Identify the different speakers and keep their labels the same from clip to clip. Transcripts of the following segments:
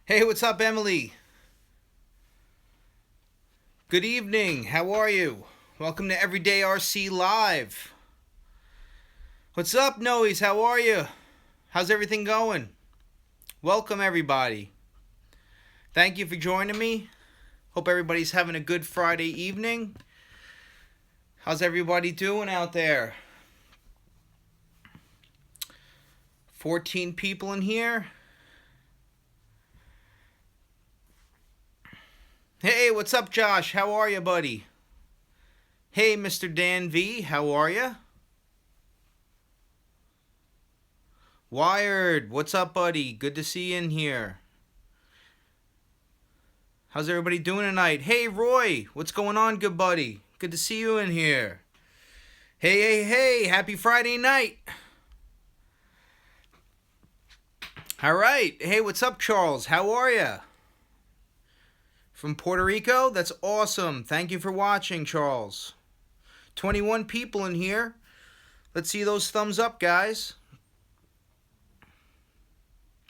Speaker 1: Hey, what's up, Emily? Good evening. How are you? Welcome to Everyday RC Live. What's up, Noes? How are you? How's everything going? Welcome, everybody. Thank you for joining me. Hope everybody's having a good Friday evening. How's everybody doing out there? 14 people in here. Hey, what's up, Josh? How are you, buddy? Hey, Mr. Dan V, how are you? Wired, what's up, buddy? Good to see you in here. How's everybody doing tonight? Hey, Roy, what's going on, good buddy? Good to see you in here. Hey, happy Friday night. All right. Hey, what's up, Charles? How are you? From Puerto Rico? That's awesome. Thank you for watching, Charles. 21 people in here. Let's see those thumbs up, guys.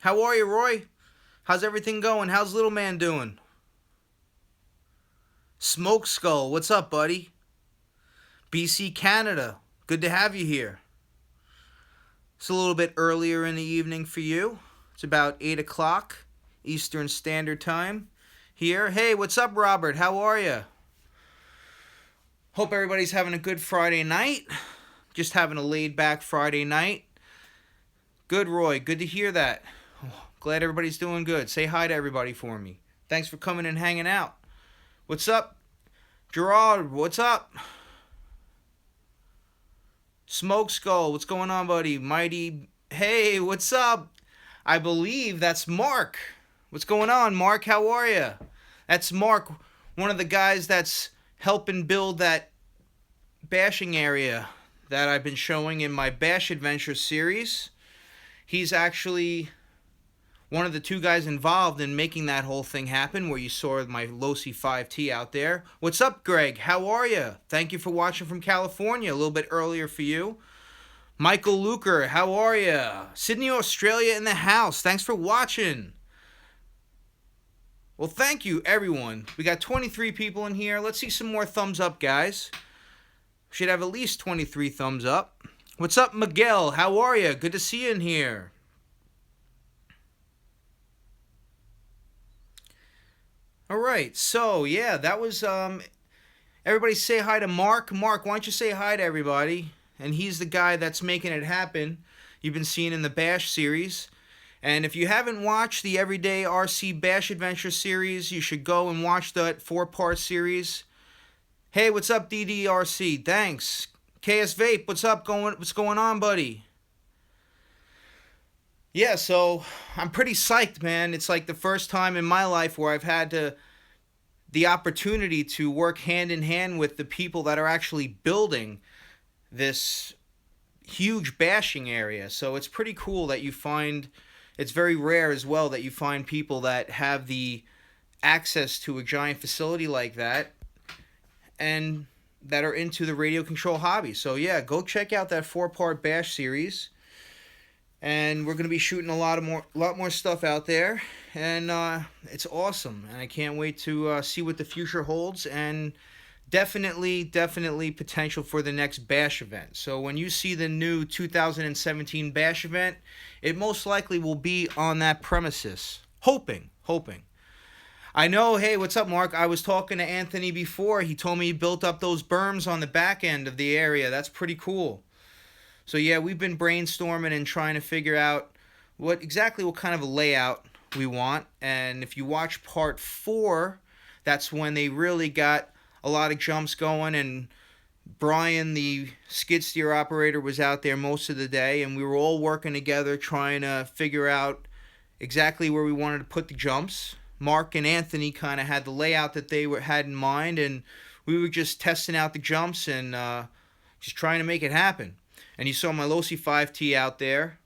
Speaker 1: How are you, Roy? How's everything going? How's little man doing? Smoke Skull, what's up, buddy? BC, Canada. Good to have you here. It's a little bit earlier in the evening for you. It's about 8 o'clock Eastern Standard Time here. Hey, what's up, Robert? How are you? Hope everybody's having a good Friday night. Just having a laid-back Friday night. Good, Roy. Good to hear that. Glad everybody's doing good. Say hi to everybody for me. Thanks for coming and hanging out. What's up, Gerard? What's up? Smoke Skull, what's going on, buddy? Mighty, hey, what's up? I believe that's Mark. What's going on, Mark? How are you? That's Mark, one of the guys that's helping build that bashing area that I've been showing in my Bash Adventure series. He's actually one of the two guys involved in making that whole thing happen, where you saw my Losi 5T out there. What's up, Greg? How are you? Thank you for watching from California, a little bit earlier for you. Michael Luker, how are you? Sydney, Australia in the house. Thanks for watching. Well, thank you, everyone. We got 23 people in here. Let's see some more thumbs up, guys. Should have at least 23 thumbs up. What's up, Miguel? How are you? Good to see you in here. All right, so yeah, that was everybody say hi to Mark. Mark, why don't you say hi to everybody? And he's the guy that's making it happen. You've been seeing in the Bash series. And if you haven't watched the Everyday RC Bash Adventure series, you should go and watch that 4-part series. Hey, what's up, DDRC? Thanks. KS Vape, what's up? What's going on, buddy? Yeah, so I'm pretty psyched, man. It's like the first time in my life where I've had the opportunity to work hand in hand with the people that are actually building this huge bashing area. So it's pretty cool that you find, it's very rare as well that you find people that have the access to a giant facility like that and that are into the radio control hobby. So yeah, go check out that 4-part Bash series. And we're going to be shooting a lot more stuff out there, and it's awesome, and I can't wait to see what the future holds, and definitely potential for the next Bash event. So when you see the new 2017 Bash event, it most likely will be on that premises. Hoping. I know, hey, what's up, Mark? I was talking to Anthony before. He told me he built up those berms on the back end of the area. That's pretty cool. So yeah, we've been brainstorming and trying to figure out what kind of a layout we want. And if you watch part 4, that's when they really got a lot of jumps going. And Brian, the skid steer operator, was out there most of the day. And we were all working together trying to figure out exactly where we wanted to put the jumps. Mark and Anthony kind of had the layout that they had in mind. And we were just testing out the jumps and just trying to make it happen. And you saw my Losi 5T out there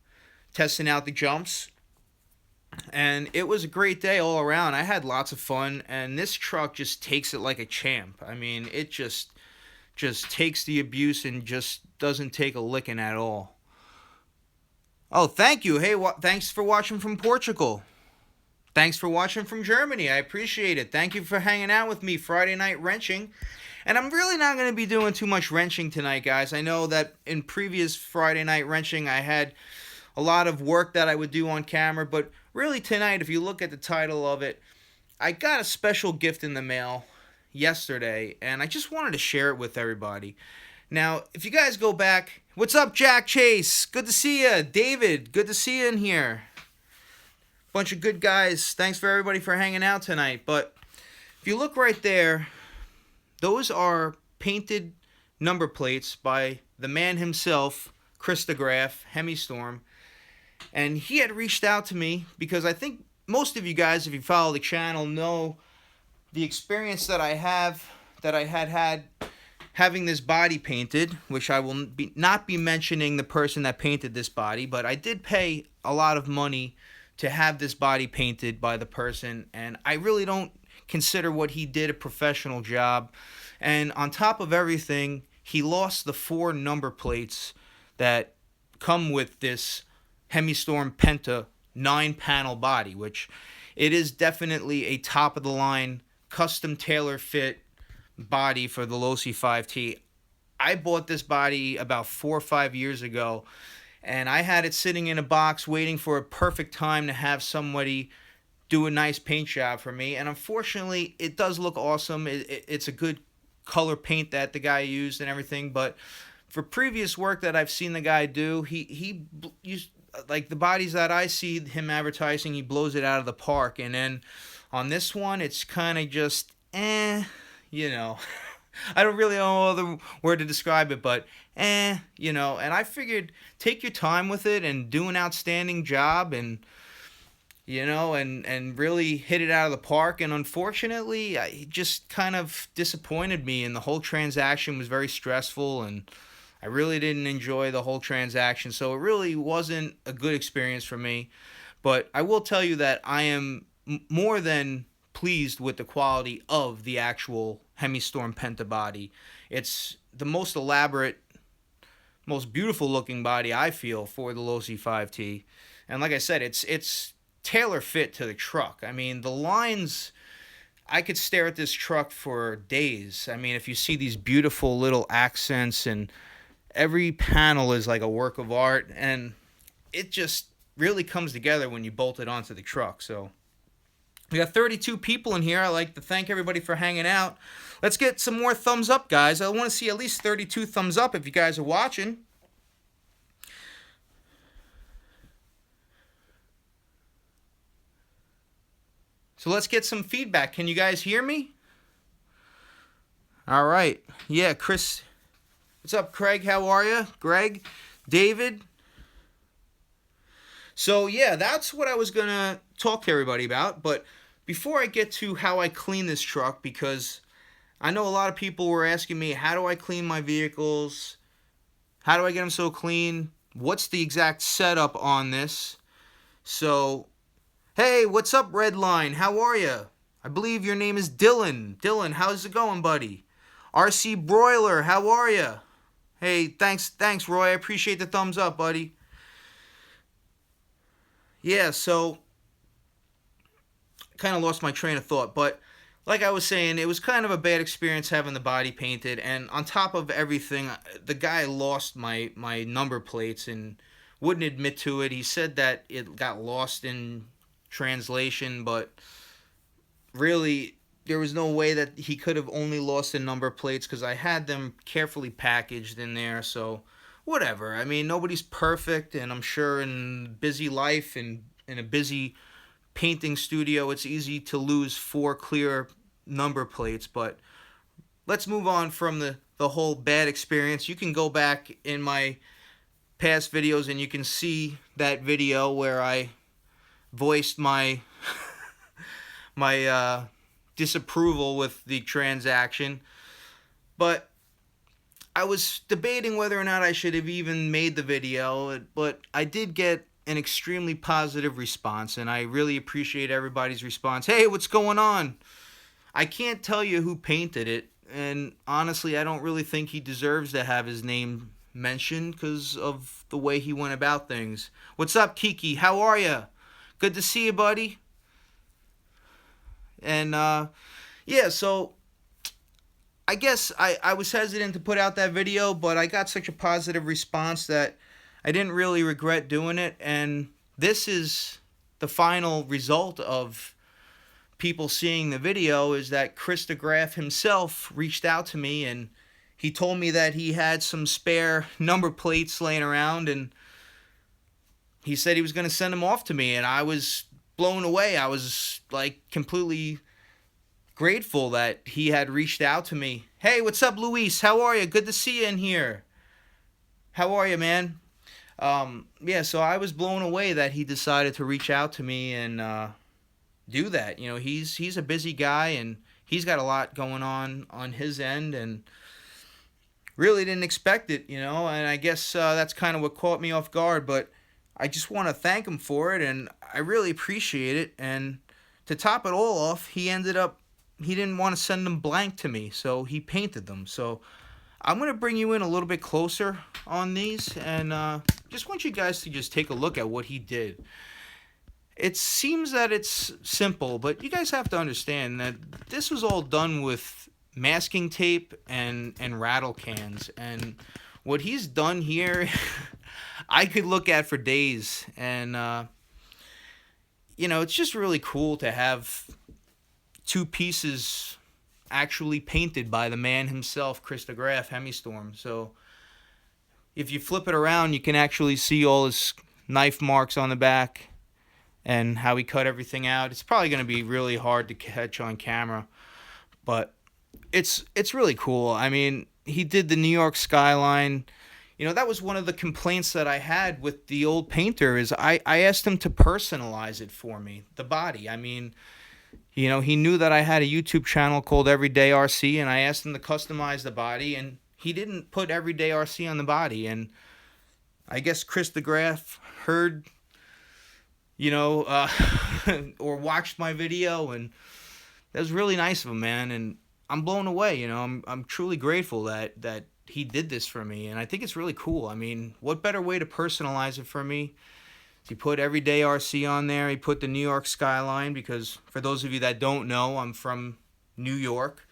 Speaker 1: testing out the jumps. And it was a great day all around. I had lots of fun. And this truck just takes it like a champ. I mean, it just takes the abuse and just doesn't take a licking at all. Oh, thank you. Hey, thanks for watching from Portugal. Thanks for watching from Germany. I appreciate it. Thank you for hanging out with me Friday night wrenching. And I'm really not going to be doing too much wrenching tonight, guys. I know that in previous Friday night wrenching, I had a lot of work that I would do on camera. But really tonight, if you look at the title of it, I got a special gift in the mail yesterday. And I just wanted to share it with everybody. Now, if you guys go back, what's up, Jack Chase? Good to see you. David, good to see you in here. Bunch of good guys. Thanks for everybody for hanging out tonight. But if you look right there, those are painted number plates by the man himself, Chris DeGraaf HEMISTORM. And he had reached out to me because I think most of you guys, if you follow the channel, know the experience that I had having this body painted, which I will not be mentioning the person that painted this body, but I did pay a lot of money to have this body painted by the person, and I really don't consider what he did a professional job. And on top of everything, he lost the 4 number plates that come with this HEMISTORM Penta 9-panel body, which it is definitely a top-of-the-line, custom tailor-fit body for the Losi 5T. I bought this body about 4 or 5 years ago, and I had it sitting in a box waiting for a perfect time to have somebody do a nice paint job for me. And unfortunately, it does look awesome. It's a good color paint that the guy used and everything. But for previous work that I've seen the guy do, he used, like the bodies that I see him advertising, he blows it out of the park. And then on this one, it's kind of just, you know. I don't really know other word to describe it, but you know, and I figured take your time with it and do an outstanding job, and you know, and really hit it out of the park. And unfortunately, he just kind of disappointed me, and the whole transaction was very stressful, and I really didn't enjoy the whole transaction, so it really wasn't a good experience for me. But I will tell you that I am more than pleased with the quality of the actual HEMISTORM Penta body. It's the most elaborate, most beautiful looking body I feel for the Losi 5T. And like I said, it's tailor fit to the truck. I mean, the lines, I could stare at this truck for days. I mean, if you see these beautiful little accents, and every panel is like a work of art, and it just really comes together when you bolt it onto the truck. So we got 32 people in here. I'd like to thank everybody for hanging out. Let's get some more thumbs up, guys. I want to see at least 32 thumbs up if you guys are watching. So let's get some feedback. Can you guys hear me? All right. Yeah, Chris. What's up, Craig? How are you? Greg? David? So, yeah, that's what I was going to talk to everybody about. But before I get to how I clean this truck, because I know a lot of people were asking me, how do I clean my vehicles? How do I get them so clean? What's the exact setup on this? So, hey, what's up, Redline? How are you? I believe your name is Dylan. Dylan, how's it going, buddy? RC Broiler, how are you? Hey, thanks, Roy. I appreciate the thumbs up, buddy. Yeah, so kind of lost my train of thought, but like I was saying, it was kind of a bad experience having the body painted, and on top of everything, the guy lost my number plates and wouldn't admit to it. He said that it got lost in translation, but really there was no way that he could have only lost the number plates, because I had them carefully packaged in there. So whatever. I mean, nobody's perfect, and I'm sure in busy life and in a busy painting studio, it's easy to lose 4 clear number plates. But let's move on from the whole bad experience. You can go back in my past videos and you can see that video where I voiced my my disapproval with the transaction. But I was debating whether or not I should have even made the video, but I did get an extremely positive response, and I really appreciate everybody's response. Hey, what's going on? I can't tell you who painted it, and honestly, I don't really think he deserves to have his name mentioned because of the way he went about things. What's up, Kiki? How are you? Good to see you, buddy. And yeah, so I guess I was hesitant to put out that video, but I got such a positive response that I didn't really regret doing it. And this is the final result of people seeing the video, is that Chris DeGraaf himself reached out to me, and he told me that he had some spare number plates laying around, and he said he was going to send them off to me, and I was blown away. I was like completely grateful that he had reached out to me. Hey, what's up, Luis? How are you? Good to see you in here. How are you, man? Yeah, so I was blown away that he decided to reach out to me and do that. You know, he's a busy guy, and he's got a lot going on his end, and really didn't expect it, you know, and I guess that's kind of what caught me off guard, but I just want to thank him for it, and I really appreciate it. And to top it all off, he didn't want to send them blank to me, so he painted them. So I'm going to bring you in a little bit closer on these, and just want you guys to just take a look at what he did. It seems that it's simple, but you guys have to understand that this was all done with masking tape and rattle cans, and what he's done here I could look at for days. And you know, it's just really cool to have two pieces actually painted by the man himself, Chris DeGraaf HEMISTORM. So if you flip it around, you can actually see all his knife marks on the back and how he cut everything out. It's probably going to be really hard to catch on camera, but it's really cool. I mean, he did the New York skyline. You know, that was one of the complaints that I had with the old painter, is I asked him to personalize it for me, the body. I mean, you know, he knew that I had a YouTube channel called Everyday RC, and I asked him to customize the body, and he didn't put Everyday RC on the body. And I guess Chris DeGraaf heard, you know, or watched my video, and that was really nice of him, man. And I'm blown away. You know, I'm truly grateful that he did this for me, and I think it's really cool. I mean, what better way to personalize it for me? He put Everyday RC on there. He put the New York skyline, because for those of you that don't know, I'm from New York,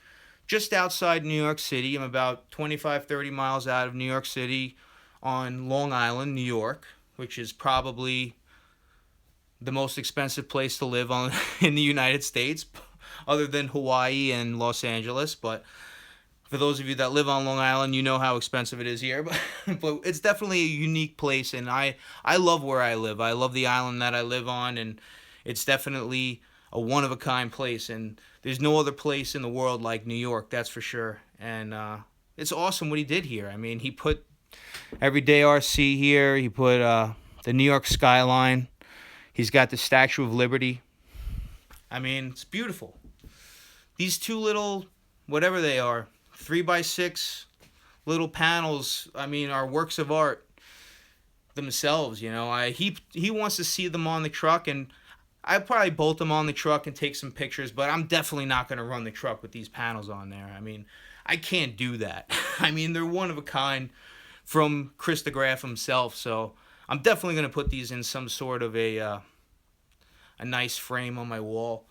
Speaker 1: just outside New York City. I'm about 25-30 miles out of New York City on Long Island, New York, which is probably the most expensive place to live in the United States, other than Hawaii and Los Angeles. But for those of you that live on Long Island, you know how expensive it is here. But it's definitely a unique place, and I love where I live. I love the island that I live on, and it's definitely a one-of-a-kind place. And there's no other place in the world like New York, that's for sure. And it's awesome what he did here. I mean, he put Everyday RC here. He put the New York skyline. He's got the Statue of Liberty. I mean, it's beautiful. These two little, whatever they are, 3x6 little panels, I mean, are works of art themselves. You know, he wants to see them on the truck, and I'd probably bolt them on the truck and take some pictures, but I'm definitely not going to run the truck with these panels on there. I mean, I can't do that. I mean, they're one of a kind from Chris DeGraaf himself, so I'm definitely going to put these in some sort of a nice frame on my wall,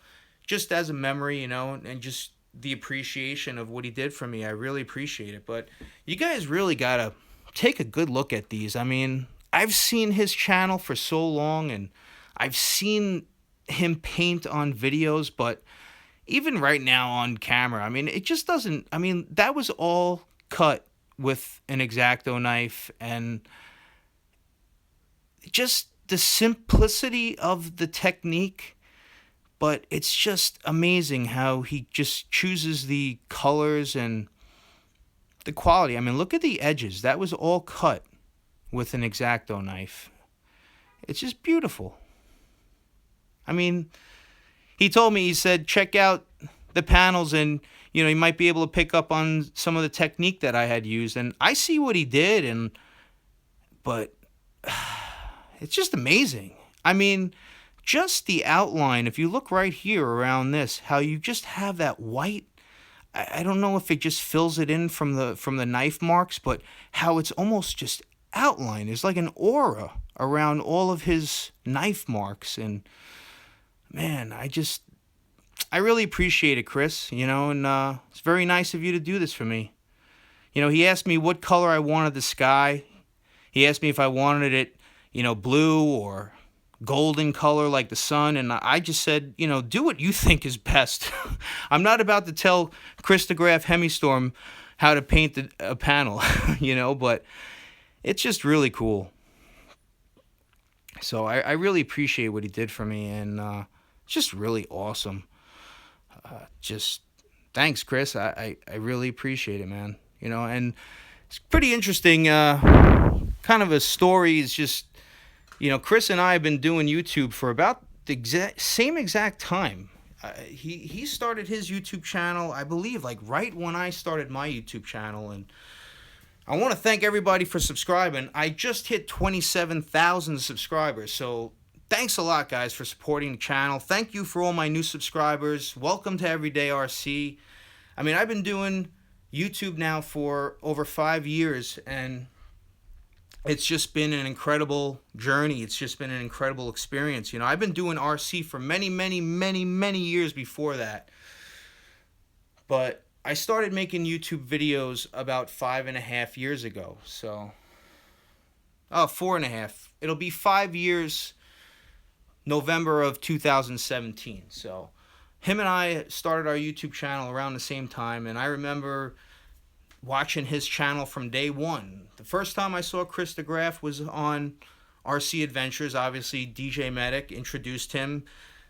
Speaker 1: just as a memory, you know, and just the appreciation of what he did for me. I really appreciate it. But you guys really gotta take a good look at these. I mean, I've seen his channel for so long, and I've seen him paint on videos, but even right now on camera, I mean, it just doesn't, I mean, that was all cut with an X-Acto knife, and just the simplicity of the technique. But it's just amazing how he just chooses the colors and the quality. I mean, look at the edges. That was all cut with an X-Acto knife. It's just beautiful. I mean, he told me, he said, check out the panels, and, you know, you might be able to pick up on some of the technique that I had used. And I see what he did, but it's just amazing. I mean, just the outline, if you look right here around this, how you just have that white, I don't know if it just fills it in from the knife marks, but how it's almost just outlined. It's like an aura around all of his knife marks. And man, I really appreciate it, Chris, you know, and it's very nice of you to do this for me. You know, he asked me what color I wanted the sky. He asked me if I wanted it, you know, blue or golden color like the sun, and I just said, you know, do what you think is best. I'm not about to tell Chris DeGraaf HEMISTORM how to paint a panel, you know, but it's just really cool. So I really appreciate what he did for me, and it's just really awesome. Just thanks, Chris. I really appreciate it, man. You know, and it's pretty interesting. Kind of a story is just, you know, Chris and I have been doing YouTube for about the same exact time. He started his YouTube channel, I believe, like right when I started my YouTube channel, and I want to thank everybody for subscribing. I just hit 27,000 subscribers, so thanks a lot, guys, for supporting the channel. Thank you for all my new subscribers. Welcome to Everyday RC. I mean, I've been doing YouTube now for over 5 years, and it's just been an incredible journey. It's just been an incredible experience. You know, I've been doing RC for many, many, many, many years before that. But I started making YouTube videos about 5.5 years ago. So, 4.5. It'll be 5 years, November of 2017. So, him and I started our YouTube channel around the same time, and I remember watching his channel from day one. The first time I saw Chris DeGraaf was on RC Adventures. Obviously, DJ Medic introduced him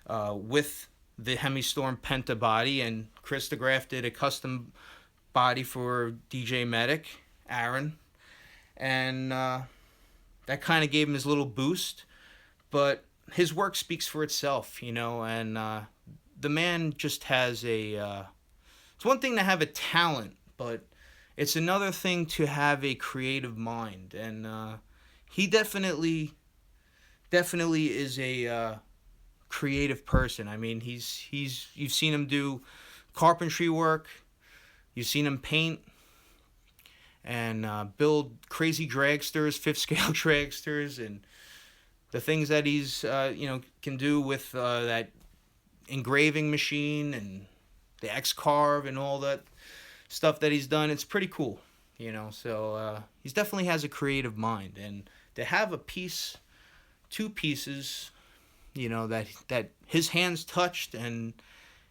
Speaker 1: with the Hemi Storm pentab body, and Chris DeGraaf did a custom body for DJ Medic, Aaron, and that kind of gave him his little boost. But his work speaks for itself, you know, and the man just has a... it's one thing to have a talent, but it's another thing to have a creative mind, and he definitely is a creative person. I mean, you've seen him do carpentry work, you've seen him paint, and build crazy dragsters, 5th scale dragsters, and the things that he's you know, can do with that engraving machine and the X-Carve and all that stuff that he's done. It's pretty cool, you know. So he definitely has a creative mind, and to have a piece, 2 pieces, you know, that his hands touched and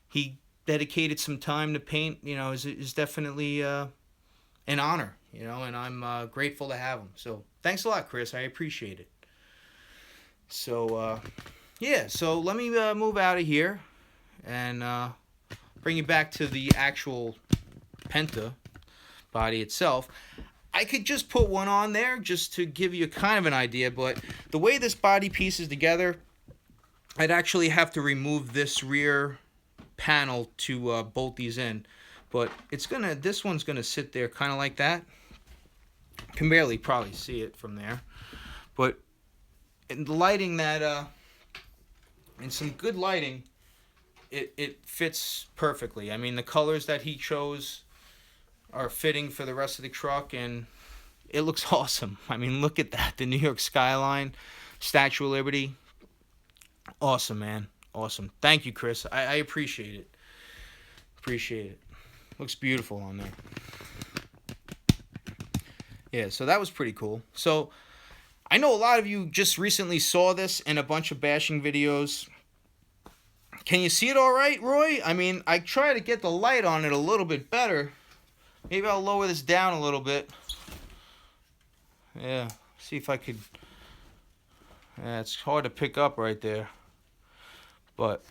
Speaker 1: he dedicated some time to paint, you know, is definitely an honor, you know, and I'm grateful to have him. So thanks a lot, Chris. I appreciate it. So yeah, so let me move out of here and bring you back to the actual penta body itself. I could just put one on there just to give you kind of an idea, but the way this body piece is together, I'd actually have to remove this rear panel to bolt these in. But this one's gonna sit there kind of like that. Can barely probably see it from there, but in the lighting that in some good lighting, it fits perfectly. I mean, the colors that he chose are fitting for the rest of the truck, and it looks awesome. I mean, look at that. The New York skyline, Statue of Liberty. Awesome, man. Awesome. Thank you, Chris. I appreciate it. Appreciate it. Looks beautiful on there. Yeah, so that was pretty cool. So I know a lot of you just recently saw this in a bunch of bashing videos. Can you see it all right, Roy? I mean, I try to get the light on it a little bit better. Maybe I'll lower this down a little bit. Yeah, see if I could... Yeah, it's hard to pick up right there. But...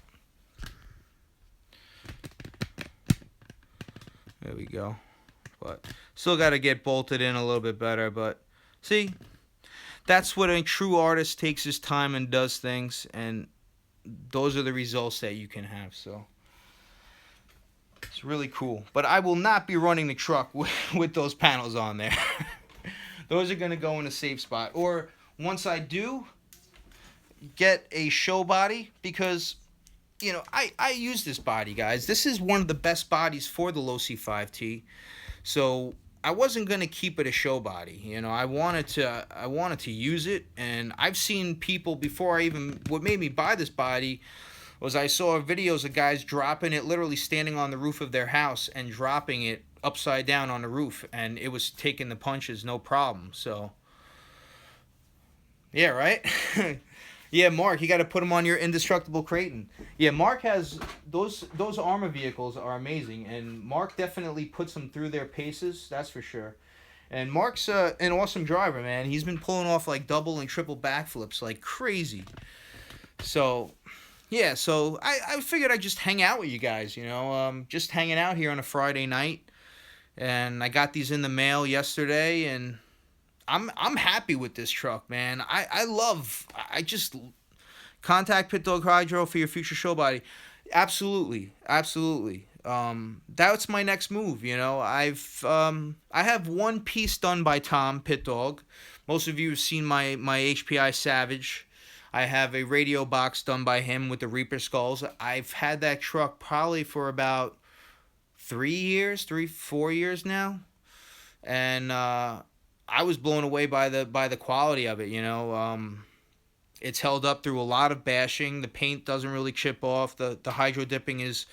Speaker 1: there we go. But still got to get bolted in a little bit better. But see, that's what a true artist takes his time and does things. And those are the results that you can have. So... it's really cool. But I will not be running the truck with those panels on there. Those are going to go in a safe spot. Or once I do get a show body, because, you know, I use this body, guys. This is one of the best bodies for the Losi 5T. So I wasn't going to keep it a show body. You know, I wanted to use it. And I've seen people before what made me buy this body, was I saw videos of guys dropping it, literally standing on the roof of their house and dropping it upside down on the roof, and it was taking the punches no problem. So yeah, right. Yeah, Mark, you got to put them on your indestructible Creighton. Yeah, Mark has those armor vehicles are amazing, and Mark definitely puts them through their paces. That's for sure. And Mark's an awesome driver, man. He's been pulling off like double and triple backflips like crazy. So yeah, so I figured I'd just hang out with you guys. Just hanging out here on a Friday night, and I got these in the mail yesterday, and I'm happy with this truck, man. I just contact Pit Dog Hydro for your future show body. Absolutely, absolutely. That's my next move. I have one piece done by Tom Pit Dog. Most of you have seen my HPI Savage. I have a radio box done by him with the Reaper skulls. I've had that truck probably for about 4 years now, and I was blown away by the quality of it. It's held up through a lot of bashing. The paint doesn't really chip off. The hydro dipping is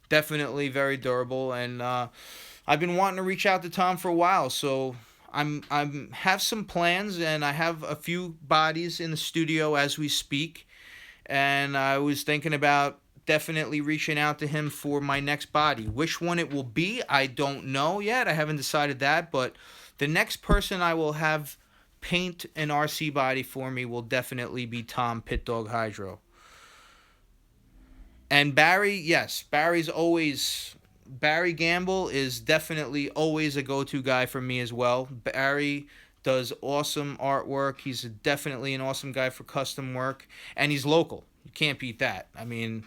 Speaker 1: definitely very durable, and I've been wanting to reach out to Tom for a while. So I'm have some plans, and I have a few bodies in the studio as we speak, and I was thinking about definitely reaching out to him for my next body. Which one it will be, I don't know yet. I haven't decided that, but the next person I will have paint an RC body for me will definitely be Tom Pit Dog Hydro. And Barry, yes, Barry Gamble is definitely always a go-to guy for me as well. Barry does awesome artwork. He's definitely an awesome guy for custom work, and he's local. You can't beat that. I mean,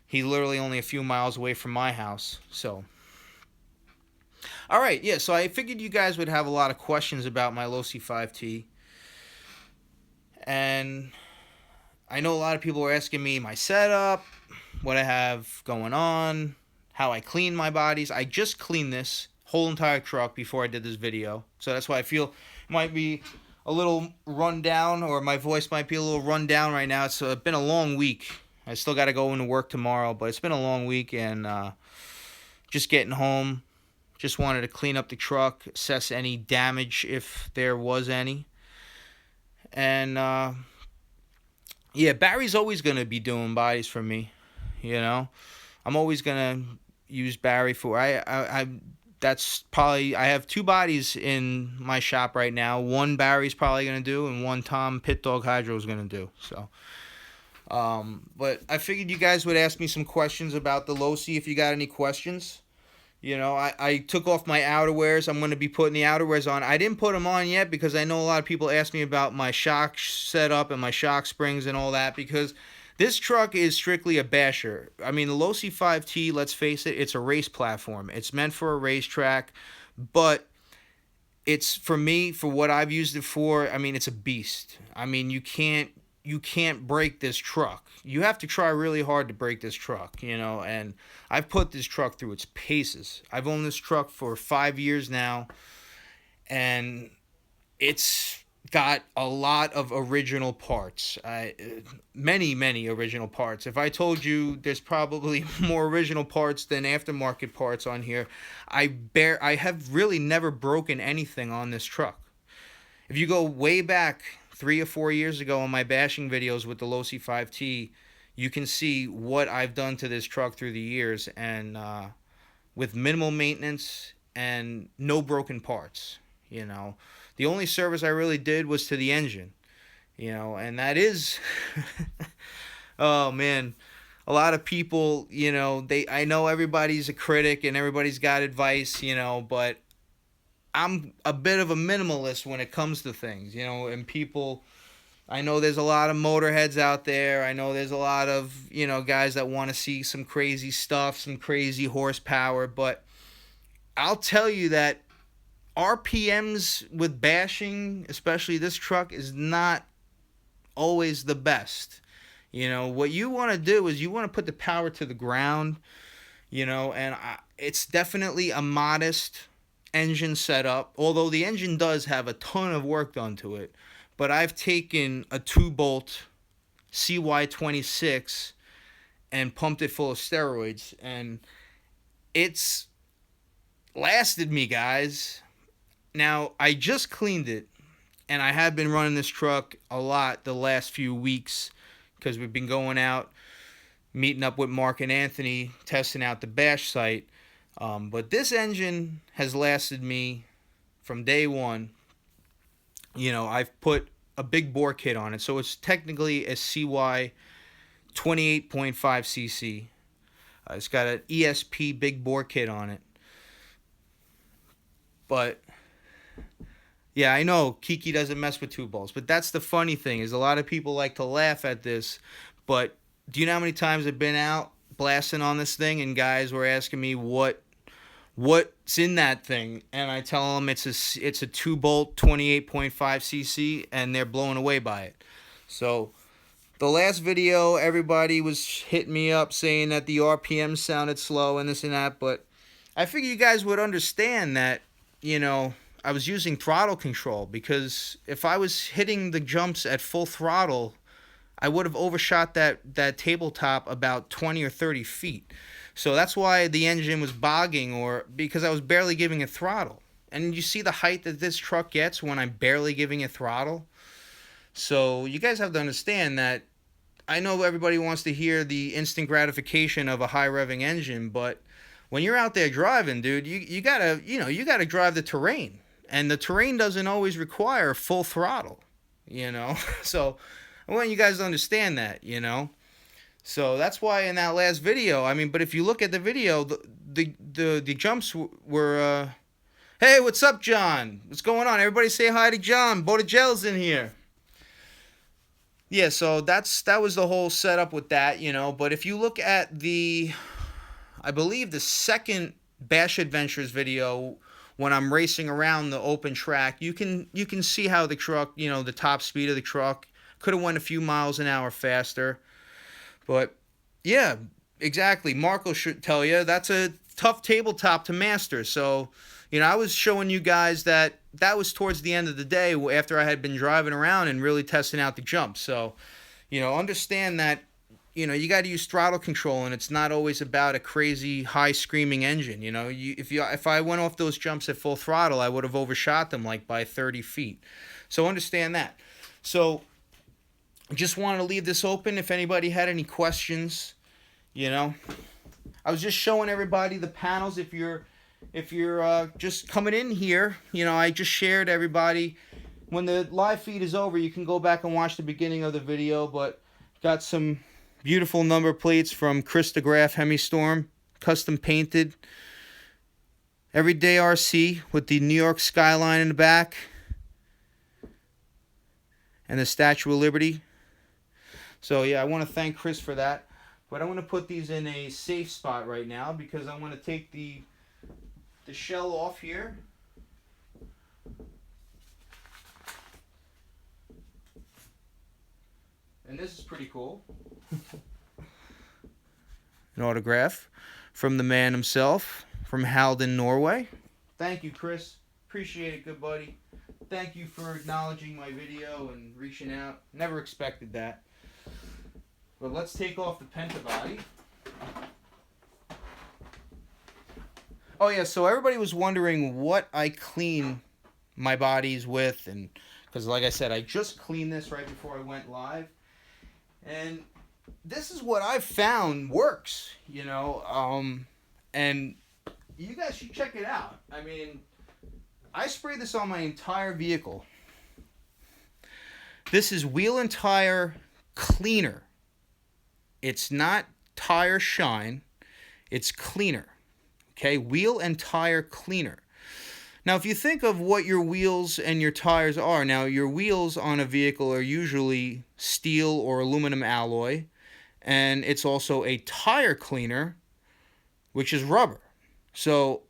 Speaker 1: he's literally only a few miles away from my house. So all right, yeah, so I figured you guys would have a lot of questions about my Losi 5T. And I know a lot of people are asking me my setup, what I have going on, how I clean my bodies. I just cleaned this whole entire truck before I did this video. So that's why I feel it might be a little run down, or my voice might be a little run down right now. It's been a long week. I still got to go into work tomorrow, but it's been a long week, and just getting home. Just wanted to clean up the truck, assess any damage if there was any. And, yeah, Barry's always going to be doing bodies for me, I'm always going to use Barry for... That's probably... I have 2 bodies in my shop right now. One Barry's probably going to do, and one Tom Pit Dog Hydro is going to do, so... But I figured you guys would ask me some questions about the Losi if you got any questions. I took off my outerwears. I'm going to be putting the outerwears on. I didn't put them on yet because I know a lot of people ask me about my shock setup and my shock springs and all that, because this truck is strictly a basher. I mean, the Losi 5T, let's face it, it's a race platform. It's meant for a racetrack, but it's, for me, for what I've used it for, I mean, it's a beast. I mean, you can't break this truck. You have to try really hard to break this truck, and I've put this truck through its paces. I've owned this truck for 5 years now, and it's got a lot of original parts. Many original parts. If I told you there's probably more original parts than aftermarket parts on here, I have really never broken anything on this truck. If you go way back 3 or 4 years ago on my bashing videos with the Losi 5T, you can see what I've done to this truck through the years, and with minimal maintenance and no broken parts. The only service I really did was to the engine, and that is oh man, a lot of people, I know everybody's a critic and everybody's got advice, but I'm a bit of a minimalist when it comes to things, and people, I know there's a lot of motorheads out there. I know there's a lot of, guys that want to see some crazy stuff, some crazy horsepower, but I'll tell you that RPMs with bashing, especially this truck, is not always the best. What you want to do is you want to put the power to the ground, and it's definitely a modest engine setup, although the engine does have a ton of work done to it. But I've taken a 2-bolt CY26 and pumped it full of steroids, and it's lasted me, guys. Now, I just cleaned it, and I have been running this truck a lot the last few weeks because we've been going out, meeting up with Mark and Anthony, testing out the bash site. But this engine has lasted me from day one. You know, I've put a big bore kit on it, so it's technically a CY 28.5cc. It's got an ESP big bore kit on it. But yeah, I know Kiki doesn't mess with 2 bolts, but that's the funny thing, is a lot of people like to laugh at this. But do you know how many times I've been out blasting on this thing and guys were asking me what's in that thing, and I tell them it's a 2-bolt 28.5cc, and they're blown away by it. So the last video, everybody was hitting me up saying that the RPM sounded slow and this and that, but I figure you guys would understand that, you know, I was using throttle control, because if I was hitting the jumps at full throttle, I would have overshot that tabletop about 20 or 30 feet. So that's why the engine was bogging, or because I was barely giving it throttle. And you see the height that this truck gets when I'm barely giving it throttle. So you guys have to understand that I know everybody wants to hear the instant gratification of a high revving engine, but when you're out there driving, dude, you gotta drive the terrain. And the terrain doesn't always require full throttle, you know. So I want you guys to understand that, you know. So that's why in that last video, I mean, but if you look at the video, the jumps were, hey, what's up, John? What's going on? Everybody say hi to John. Bottigel's in here. Yeah, so that was the whole setup with that, you know. But if you look at I believe the second Bash Adventures video, when I'm racing around the open track, you can see how the truck, you know, the top speed of the truck could have went a few miles an hour faster. But yeah, exactly. Marco should tell you that's a tough tabletop to master. So, you know, I was showing you guys that was towards the end of the day after I had been driving around and really testing out the jumps. So, you know, understand that, you know, you got to use throttle control, and it's not always about a crazy high screaming engine. You know, if I went off those jumps at full throttle, I would have overshot them like by 30 feet. So understand that. So just wanted to leave this open if anybody had any questions. You know, I was just showing everybody the panels. If you're just coming in here, you know, I just shared everybody. When the live feed is over, you can go back and watch the beginning of the video. But got some beautiful number plates from Chris DeGraaf HEMISTORM, custom painted. Everyday RC with the New York skyline in the back and the Statue of Liberty. So yeah, I want to thank Chris for that. But I'm going to put these in a safe spot right now, because I want to take the shell off here. And this is pretty cool. An autograph from the man himself, from Halden, Norway. Thank you, Chris. Appreciate it, good buddy. Thank you for acknowledging my video and reaching out. Never expected that. But let's take off the penta body. Oh yeah, so everybody was wondering what I clean my bodies with, and because like I said, I just cleaned this right before I went live. And this is what I've found works, you know, and you guys should check it out. I mean, I sprayed this on my entire vehicle. This is Wheel and Tire Cleaner. It's not Tire Shine, it's cleaner. Okay, Wheel and Tire Cleaner. Now, if you think of what your wheels and your tires are, now your wheels on a vehicle are usually steel or aluminum alloy, and it's also a tire cleaner, which is rubber. So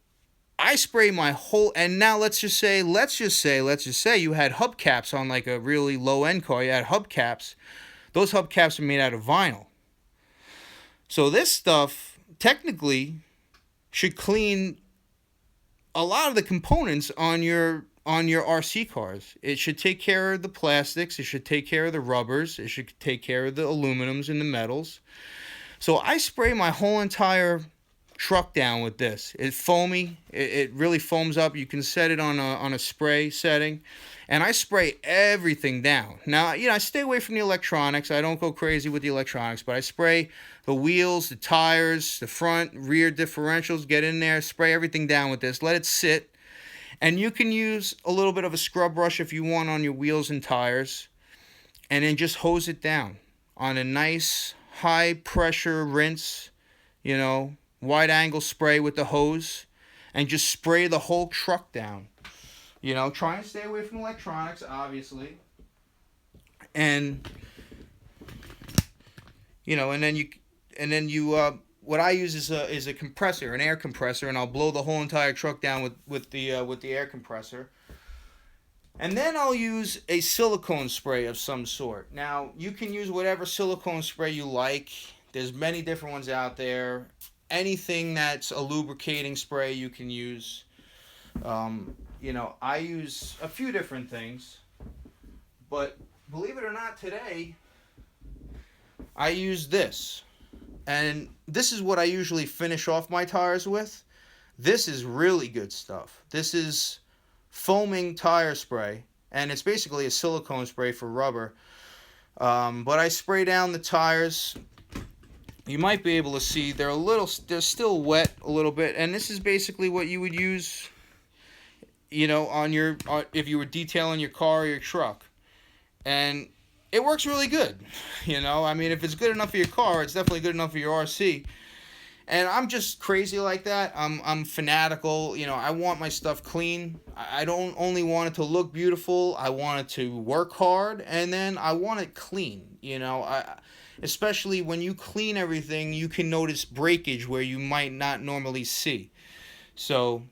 Speaker 1: I spray my whole, and now let's just say you had hubcaps on like a really low end car. You had hubcaps. Those hubcaps are made out of vinyl. So this stuff technically should clean a lot of the components on your RC cars. It should take care of the plastics. It should take care of the rubbers. It should take care of the aluminums and the metals. So I spray my whole entire truck down with this. It's foamy. It really foams up. You can set it on a spray setting, and I spray everything down. Now, I stay away from the electronics. I don't go crazy with the electronics, but I spray the wheels, the tires, the front, rear differentials. Get in there, spray everything down with this. Let it sit, and you can use a little bit of a scrub brush if you want on your wheels and tires, and then just hose it down on a nice high pressure rinse, wide angle spray with the hose, and just spray the whole truck down. Try and stay away from electronics, obviously. And and then you what I use is a compressor, an air compressor, and I'll blow the whole entire truck down with the air compressor. And then I'll use a silicone spray of some sort. Now, you can use whatever silicone spray you like. There's many different ones out there. Anything that's a lubricating spray you can use. I use a few different things. But believe it or not, today, I use this. And this is what I usually finish off my tires with. This is really good stuff. This is foaming tire spray, and it's basically a silicone spray for rubber. But I spray down the tires. You might be able to see they're still wet a little bit, and this is basically what you would use, if you were detailing your car or your truck, and it works really good. If it's good enough for your car, it's definitely good enough for your RC. And I'm just crazy like that. I'm fanatical. I want my stuff clean. I don't only want it to look beautiful. I want it to work hard, and then I want it clean. Especially when you clean everything, you can notice breakage where you might not normally see. So,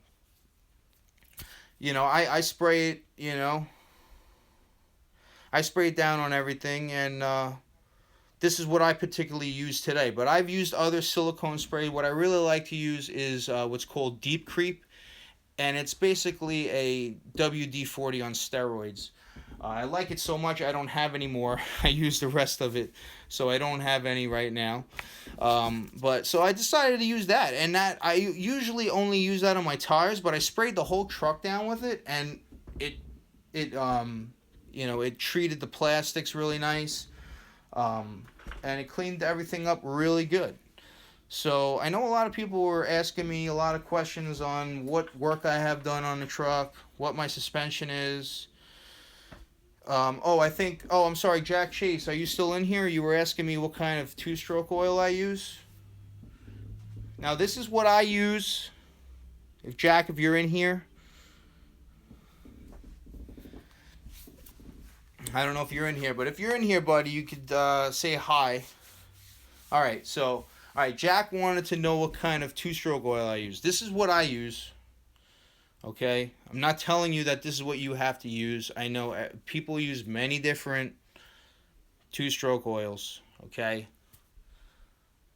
Speaker 1: I spray it. I spray it down on everything, and this is what I particularly use today. But I've used other silicone spray. What I really like to use is what's called Deep Creep. And it's basically a WD-40 on steroids. I like it so much I don't have any more. I use the rest of it. So I don't have any right now. So I decided to use that. And that I usually only use that on my tires. But I sprayed the whole truck down with it. And it treated the plastics really nice. And it cleaned everything up really good. So I know a lot of people were asking me a lot of questions on what work I have done on the truck, what my suspension is. I'm sorry, Jack Chase, are you still in here? You were asking me what kind of two-stroke oil I use. Now this is what I use. If you're in here. I don't know if you're in here, but if you're in here, buddy, you could say hi. All right, Jack wanted to know what kind of two-stroke oil I use. This is what I use, okay? I'm not telling you that this is what you have to use. I know people use many different two-stroke oils, okay?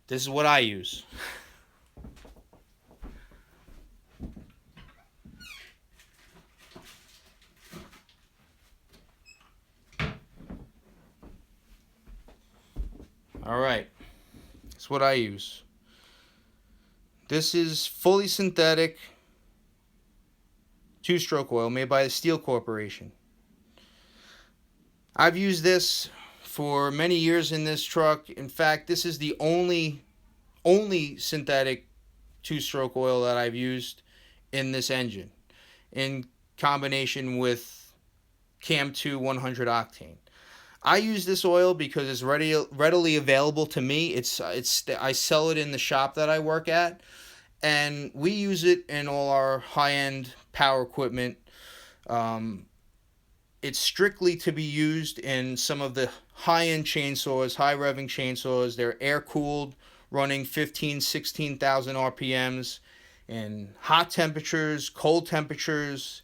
Speaker 1: This is what I use. All right, that's what I use. This is fully synthetic two-stroke oil made by the Steel Corporation. I've used this for many years in this truck. In fact, this is the only synthetic two-stroke oil that I've used in this engine, in combination with Cam 2 100 octane. I use this oil because it's readily available to me. I sell it in the shop that I work at, and we use it in all our high-end power equipment. It's strictly to be used in some of the high-end chainsaws, high-revving chainsaws. They're air-cooled, running 16,000 RPMs in hot temperatures, cold temperatures,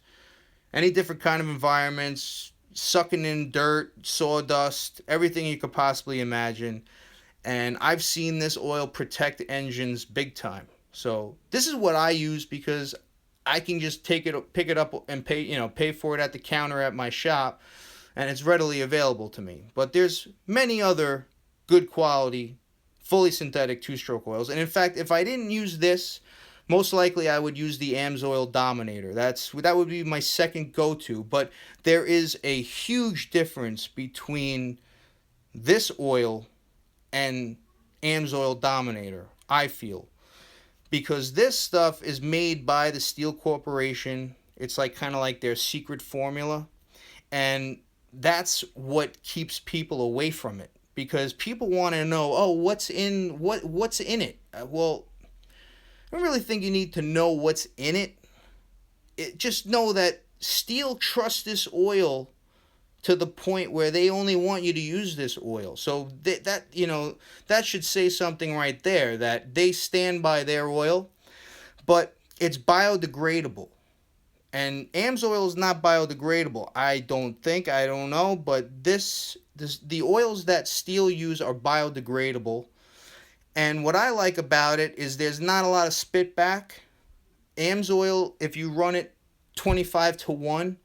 Speaker 1: any different kind of environments, sucking in dirt, sawdust, everything you could possibly imagine. And I've seen this oil protect engines big time. So this is what I use because I can just pick it up and pay for it at the counter at my shop, and it's readily available to me. But there's many other good quality fully synthetic two-stroke oils. And in fact, if I didn't use this, most likely I would use the AMSOIL Dominator. That would be my second go-to. But there is a huge difference between this oil and AMSOIL Dominator, I feel. Because this stuff is made by the Steel Corporation. It's like kind of like their secret formula. And that's what keeps people away from it. Because people want to know, oh, what's in it? Well, I don't really think you need to know what's in it. Just know that Steel trusts this oil to the point where they only want you to use this oil. So that should say something right there, that they stand by their oil, but it's biodegradable. And AMSOIL is not biodegradable. I don't know, but the oils that Steel use are biodegradable. And what I like about it is there's not a lot of spit back. AMSOIL, if you run it 25-1,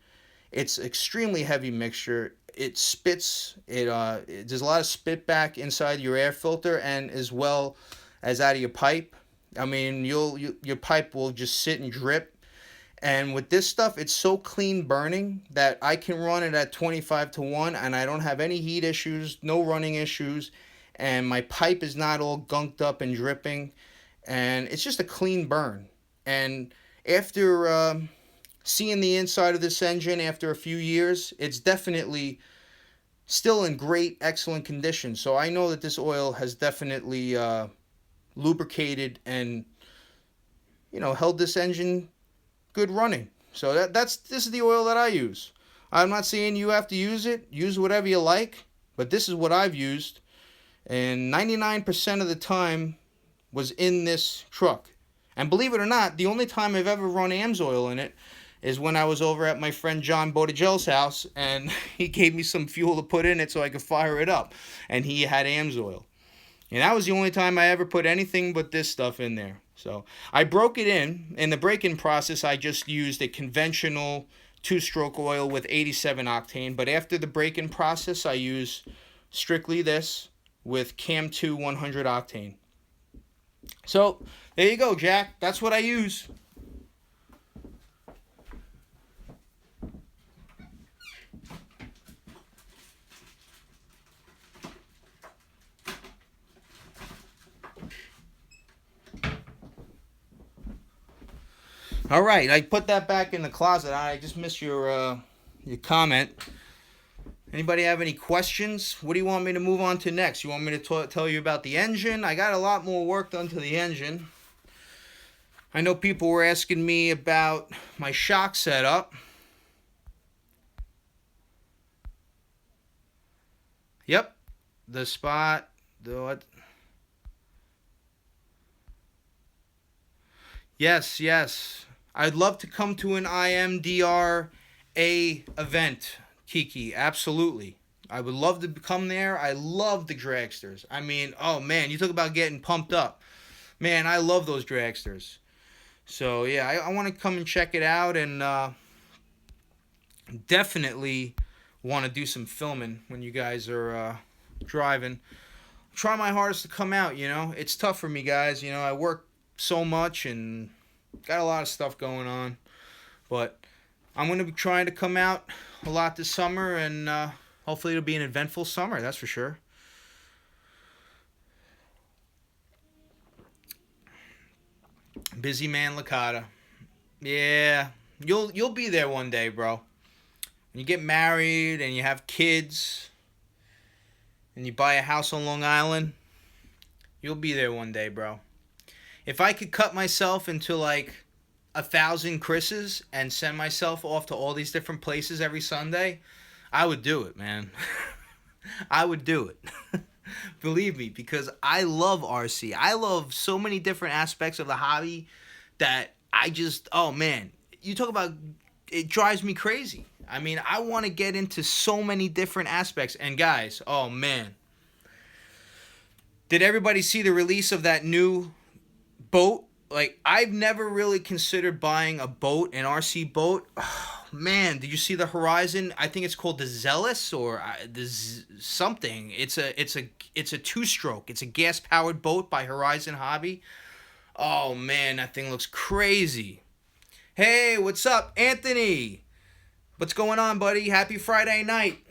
Speaker 1: it's extremely heavy mixture. It spits. There's a lot of spit back inside your air filter and as well as out of your pipe. I mean, your pipe will just sit and drip. And with this stuff, it's so clean burning that I can run it at 25-1 and I don't have any heat issues, no running issues. And my pipe is not all gunked up and dripping, and it's just a clean burn. And after seeing the inside of this engine after a few years, it's definitely still in great, excellent condition. So I know that this oil has definitely lubricated and held this engine good running. So this is the oil that I use. I'm not saying you have to use it. Use whatever you like, but this is what I've used. And 99% of the time was in this truck. And believe it or not, the only time I've ever run AMSOIL in it is when I was over at my friend John Bodigel's house, and he gave me some fuel to put in it so I could fire it up. And he had AMSOIL. And that was the only time I ever put anything but this stuff in there. So I broke it in. In the break-in process, I just used a conventional two-stroke oil with 87 octane. But after the break-in process, I use strictly this with Cam 2 100 octane. So there you go, Jack. That's what I use. All right, I put that back in the closet. I just missed your comment. Anybody have any questions? What do you want me to move on to next? You want me to tell you about the engine? I got a lot more work done to the engine. I know people were asking me about my shock setup. Yep, the spot, the what? Yes. I'd love to come to an IMDRA event. Kiki, absolutely. I would love to come there. I love the dragsters. I mean, oh man, you talk about getting pumped up. Man, I love those dragsters. So yeah, I want to come and check it out, and definitely want to do some filming when you guys are driving. Try my hardest to come out, It's tough for me, guys. I work so much and got a lot of stuff going on. But I'm going to be trying to come out a lot this summer, and hopefully it'll be an eventful summer, that's for sure. Busy man Licata. Yeah, you'll be there one day, bro. When you get married and you have kids and you buy a house on Long Island, you'll be there one day, bro. If I could cut myself into like 1,000 Chris's and send myself off to all these different places every Sunday, I would do it, man. I would do it. Believe me, because I love RC. I love so many different aspects of the hobby that oh man, you talk about, it drives me crazy. I mean, I want to get into so many different aspects. And guys, oh man, did everybody see the release of that new boat? Like, I've never really considered buying a boat, an RC boat. Oh, man, did you see the Horizon? I think it's called the Zealous or something. It's a two-stroke. It's a gas-powered boat by Horizon Hobby. Oh man, that thing looks crazy. Hey, what's up, Anthony? What's going on, buddy? Happy Friday night.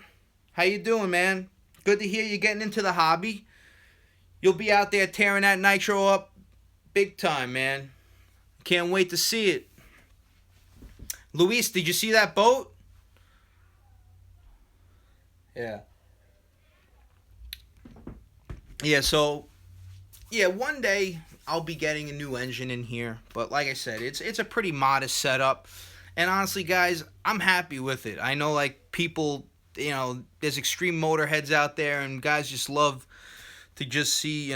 Speaker 1: How you doing, man? Good to hear you getting into the hobby. You'll be out there tearing that nitro up big time, man. Can't wait to see it. Luis, did you see that boat? Yeah. Yeah, so one day I'll be getting a new engine in here, but like I said, it's a pretty modest setup. And honestly, guys, I'm happy with it. I know like people, there's extreme motorheads out there and guys just love to just see,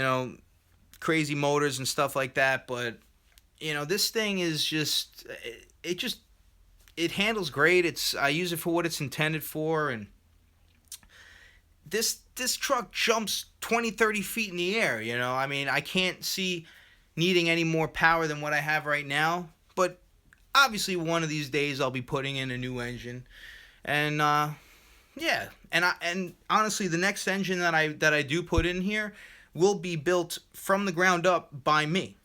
Speaker 1: crazy motors and stuff like that, but this thing is just it handles great. I use it for what it's intended for, and this truck jumps 20-30 feet in the air. I mean, I can't see needing any more power than what I have right now, but obviously one of these days I'll be putting in a new engine. And yeah, and honestly, the next engine that I do put in here will be built from the ground up by me,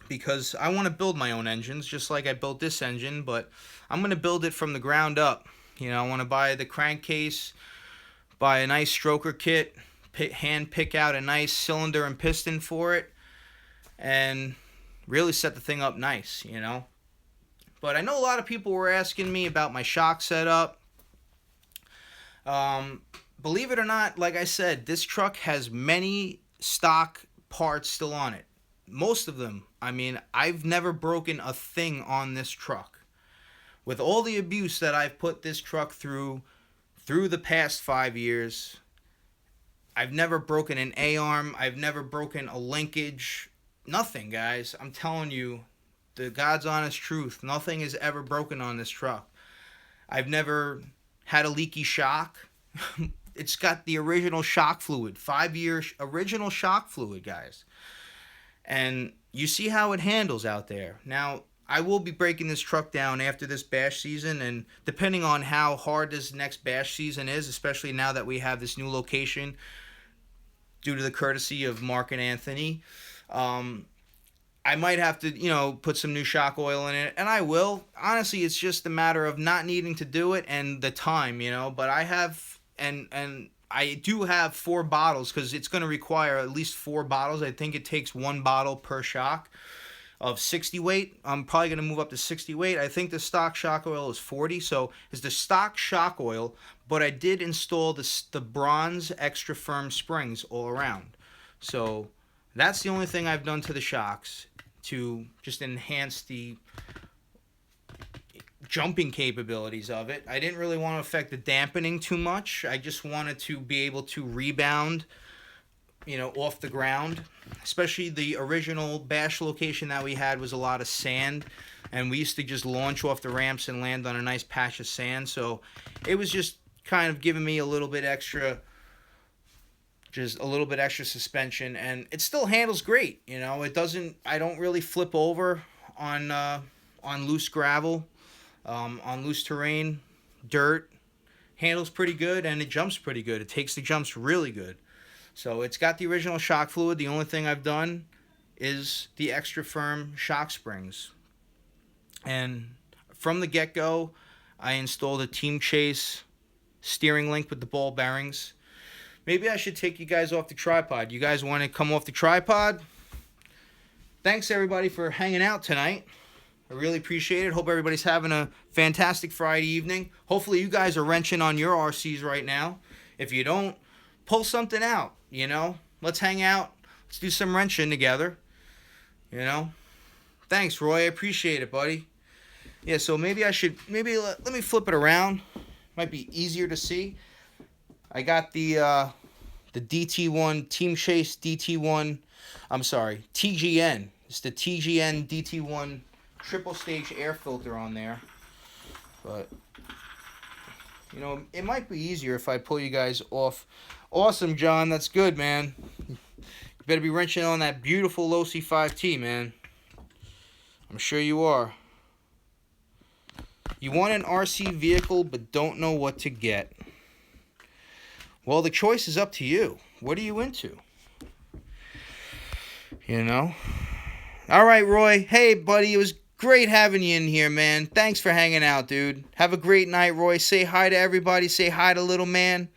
Speaker 1: because I want to build my own engines just like I built this engine, but I'm going to build it from the ground up. I want to buy the crankcase, buy a nice stroker kit, hand pick out a nice cylinder and piston for it, and really set the thing up nice, But I know a lot of people were asking me about my shock setup. Believe it or not, like I said, this truck has many stock parts still on it. Most of them. I mean, I've never broken a thing on this truck. With all the abuse that I've put this truck through the past 5 years, I've never broken an A-arm. I've never broken a linkage. Nothing, guys. I'm telling you, the God's honest truth. Nothing is ever broken on this truck. I've never had a leaky shock. It's got the original shock fluid. 5-year original shock fluid, guys. And you see how it handles out there. Now, I will be breaking this truck down after this bash season, and depending on how hard this next bash season is, especially now that we have this new location due to the courtesy of Mark and Anthony, I might have to, put some new shock oil in it, and I will. Honestly, it's just a matter of not needing to do it and the time, but I have, and I do have 4 bottles, because it's going to require at least 4 bottles. I think it takes 1 bottle per shock of 60 weight. I'm probably going to move up to 60 weight. I think the stock shock oil is 40, so it's the stock shock oil, but I did install the bronze extra firm springs all around. So that's the only thing I've done to the shocks to just enhance the jumping capabilities of it. I didn't really want to affect the dampening too much. I just wanted to be able to rebound, off the ground. Especially the original bash location that we had was a lot of sand, and we used to just launch off the ramps and land on a nice patch of sand. So it was just kind of giving me a little bit extra suspension, and it still handles great. I don't really flip over on loose gravel. On loose terrain, dirt, handles pretty good, and it jumps pretty good. It takes the jumps really good. So it's got the original shock fluid. The only thing I've done is the extra firm shock springs. And from the get-go, I installed a Team Chase steering link with the ball bearings. Maybe I should take you guys off the tripod. You guys want to come off the tripod? Thanks, everybody, for hanging out tonight. I really appreciate it. Hope everybody's having a fantastic Friday evening. Hopefully you guys are wrenching on your RCs right now. If you don't, pull something out, Let's hang out. Let's do some wrenching together, Thanks, Roy. I appreciate it, buddy. Yeah, so maybe let me flip it around. Might be easier to see. I got the DT1, Team Chase DT1, TGN. It's the TGN DT1 triple stage air filter on there, but it might be easier if I pull you guys off. Awesome, John. That's good, man. You better be wrenching on that beautiful Losi 5T, man. I'm sure you are. You want an RC vehicle but don't know what to get. Well, the choice is up to you. What are you into? You know? All right, Roy. Hey, buddy. It was great having you in here, man. Thanks for hanging out, dude. Have a great night, Roy. Say hi to everybody. Say hi to little man.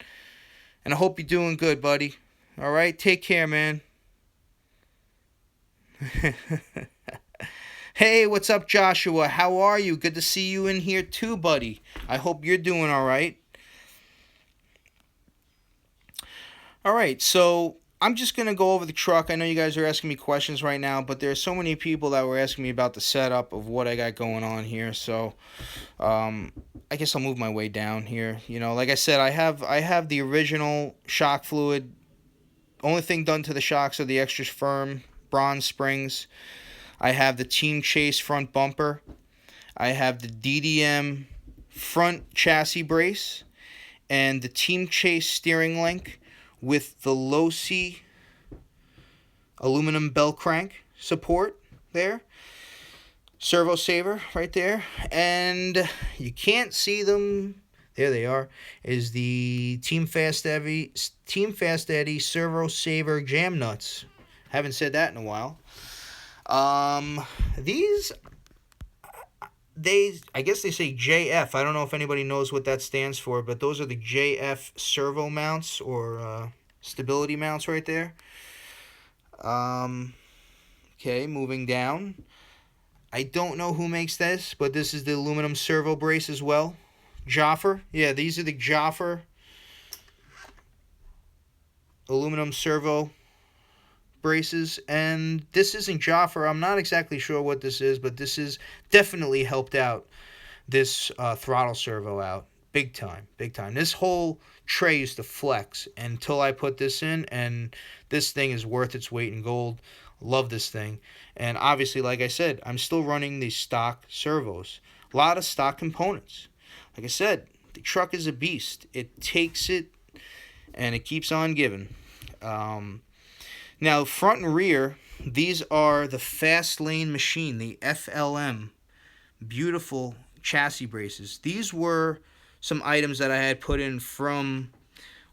Speaker 1: And I hope you're doing good, buddy. All right? Take care, man. Hey, what's up, Joshua? How are you? Good to see you in here too, buddy. I hope you're doing all right. All right, so I'm just going to go over the truck. I know you guys are asking me questions right now, but there are so many people that were asking me about the setup of what I got going on here. So I guess I'll move my way down here. You know, like I said, I have the original shock fluid. Only thing done to the shocks are the extra firm bronze springs. I have the Team Chase front bumper. I have the DDM front chassis brace and the Team Chase steering link with the Losi aluminum bell crank support there. Servo saver right there. And you can't see them. There they are. Is the Team Fast Eddie servo saver jam nuts. Haven't said that in a while. These, I guess they say JF. I don't know if anybody knows what that stands for, but those are the JF servo mounts or stability mounts right there. Okay, moving down. I don't know who makes this, but this is the aluminum servo brace as well. Joffer. Yeah, these are the Joffer aluminum servo braces, and this isn't Joffer. I'm not exactly sure what this is, but this is definitely helped out this throttle servo out big time. This whole tray used to flex until I put this in, and this thing is worth its weight in gold. Love this thing. And obviously, like I said, I'm still running these stock servos. A lot of stock components. Like I said, the truck is a beast. It takes it and it keeps on giving. Now, front and rear, these are the Fast Lane Machine, the FLM. Beautiful chassis braces. These were some items that I had put in from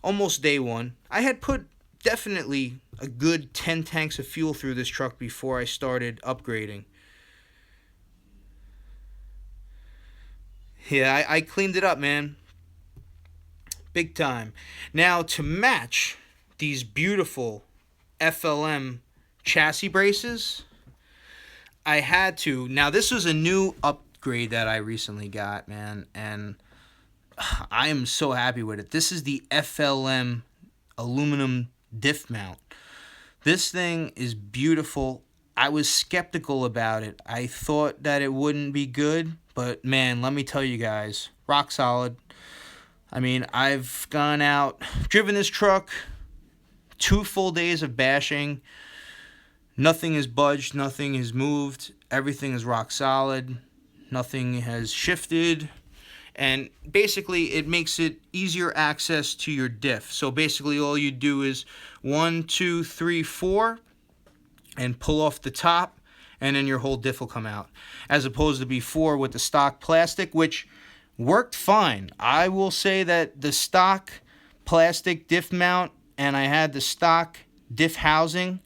Speaker 1: almost day one. I had put definitely a good 10 tanks of fuel through this truck before I started upgrading. Yeah, I cleaned it up, man. Big time. Now, to match these beautiful FLM chassis braces, I had to. Now, this was a new upgrade that I recently got, man, and I am so happy with it. This is the FLM aluminum diff mount. This thing is beautiful. I was skeptical about it. I thought that it wouldn't be good, but man, let me tell you guys, rock solid. I mean, I've gone out, driven this truck, 2 full days of bashing. Nothing has budged, nothing has moved. Everything is rock solid. Nothing has shifted. And basically, it makes it easier access to your diff. So basically, all you do is 1, 2, 3, 4, and pull off the top, and then your whole diff will come out. As opposed to before with the stock plastic, which worked fine. I will say that the stock plastic diff mount, and I had the stock diff housing.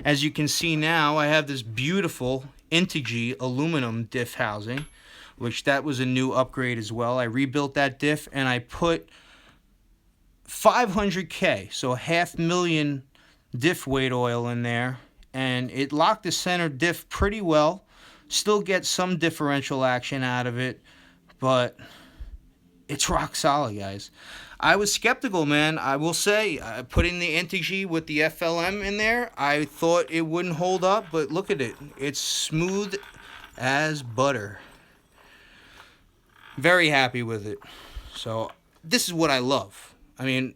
Speaker 1: As you can see now, I have this beautiful Integy aluminum diff housing, which that was a new upgrade as well. I rebuilt that diff, and I put 500K, so 500,000 diff weight oil in there, and it locked the center diff pretty well. Still get some differential action out of it, but it's rock solid, guys. I was skeptical, man. I will say, putting the Integy with the FLM in there, I thought it wouldn't hold up, but look at it. It's smooth as butter. Very happy with it. So this is what I love. I mean,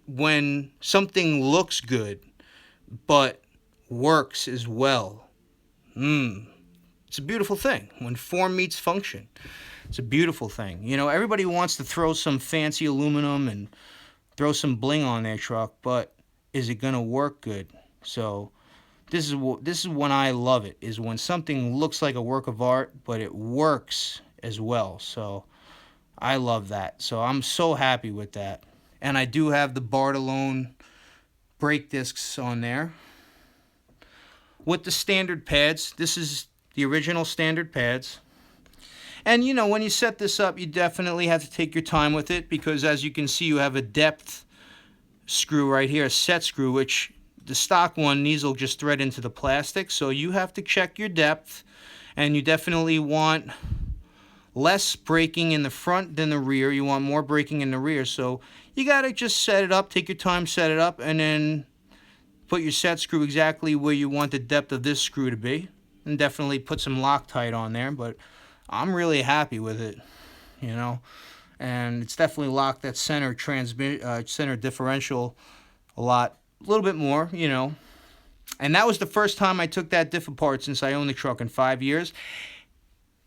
Speaker 1: when something looks good, but works as well, it's a beautiful thing. When form meets function, it's a beautiful thing. You know, everybody wants to throw some fancy aluminum and throw some bling on their truck, but is it gonna work good? So this is when I love it, is when something looks like a work of art, but it works as well. So I love that. So I'm so happy with that. And I do have the Bartolone brake discs on there with the standard pads. This is the original standard pads. And you know, when you set this up, you definitely have to take your time with it, because as you can see, you have a depth screw right here, a set screw, which the stock one, these will just thread into the plastic. So you have to check your depth, and you definitely want less braking in the front than the rear. You want more braking in the rear. So you got to just set it up, take your time, set it up, and then put your set screw exactly where you want the depth of this screw to be. And definitely put some Loctite on there, but I'm really happy with it, you know. And it's definitely locked that center differential a little bit more, you know. And that was the first time I took that diff apart since I owned the truck in 5 years.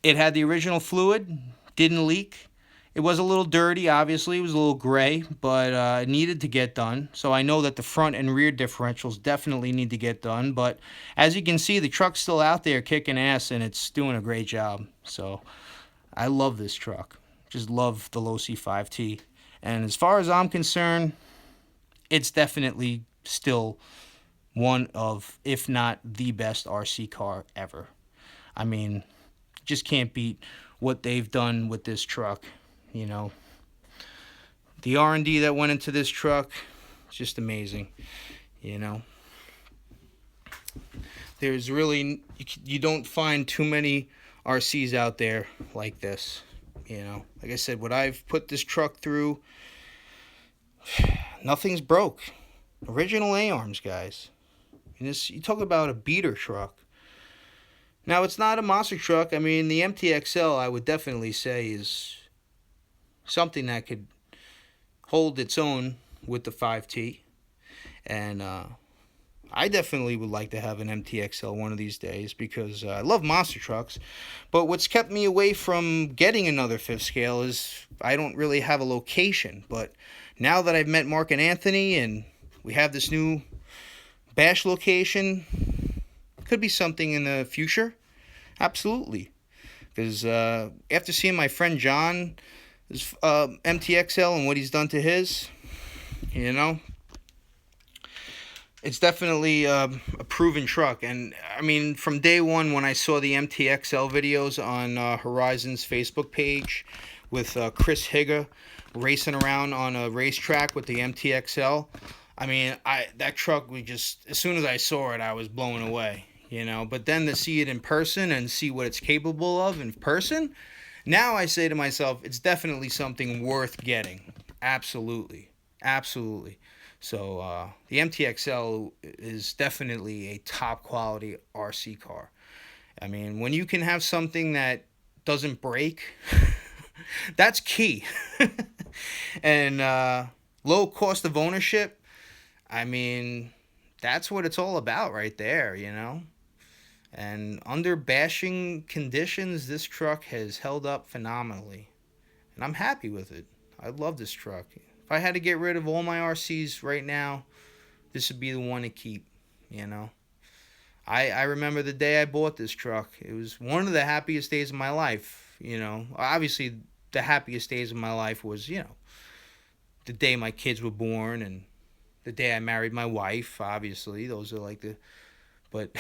Speaker 1: It had the original fluid, didn't leak. It was a little dirty, obviously. It was a little gray, but it needed to get done. So I know that the front and rear differentials definitely need to get done. But as you can see, the truck's still out there kicking ass, and it's doing a great job. So I love this truck. Just love the Losi 5T. And as far as I'm concerned, it's definitely still one of, if not the best RC car ever. I mean, just can't beat what they've done with this truck. You know, the R&D that went into this truck is just amazing. You know, there's really, you don't find too many RCs out there like this. You know, like I said, what I've put this truck through, nothing's broke. Original A-arms, guys. And this, you talk about a beater truck. Now, it's not a monster truck. I mean, the MTXL, I would definitely say, is something that could hold its own with the 5T. And I definitely would like to have an MTXL one of these days, because I love monster trucks. But what's kept me away from getting another fifth scale is I don't really have a location. But now that I've met Mark and Anthony and we have this new bash location, could be something in the future. Absolutely. Because after seeing my friend John, his MTXL, and what he's done to his, you know, it's definitely a proven truck. And I mean, from day one when I saw the MTXL videos on Horizon's Facebook page with Chris Higa racing around on a racetrack with the MTXL, I mean, that truck, we just, as soon as I saw it, I was blown away, you know. But then to see it in person and see what it's capable of in person, now I say to myself, it's definitely something worth getting. Absolutely. Absolutely. So the MTXL is definitely a top quality RC car. I mean, when you can have something that doesn't break, that's key. And low cost of ownership, I mean, that's what it's all about right there, you know. And under bashing conditions, this truck has held up phenomenally. And I'm happy with it. I love this truck. If I had to get rid of all my RCs right now, this would be the one to keep, you know. I remember the day I bought this truck. It was one of the happiest days of my life, you know. Obviously, the happiest days of my life was, you know, the day my kids were born and the day I married my wife, obviously. Those are like the... But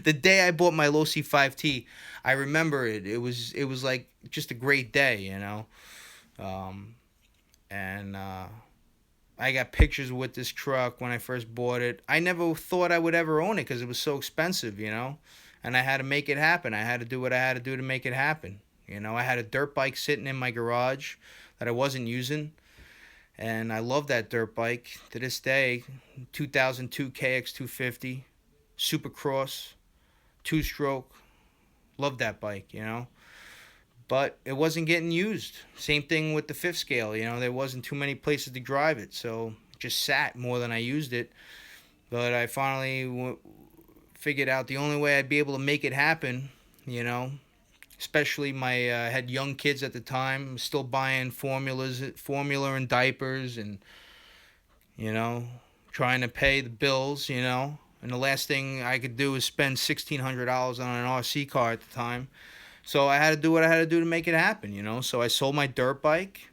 Speaker 1: the day I bought my Losi 5T, I remember it. It was like just a great day, you know. I got pictures with this truck when I first bought it. I never thought I would ever own it because it was so expensive, you know. And I had to make it happen. I had to do what I had to do to make it happen. You know, I had a dirt bike sitting in my garage that I wasn't using. And I love that dirt bike to this day. 2002 KX250, Supercross, two-stroke. Love that bike, you know. But it wasn't getting used. Same thing with the fifth scale, you know. There wasn't too many places to drive it, so it just sat more than I used it. But I finally figured out the only way I'd be able to make it happen, you know, especially my had young kids at the time, still buying formula and diapers, and you know, trying to pay the bills, you know. And the last thing I could do was spend $1,600 on an RC car at the time, So I had to do what I had to do to make it happen, you know. So I sold my dirt bike.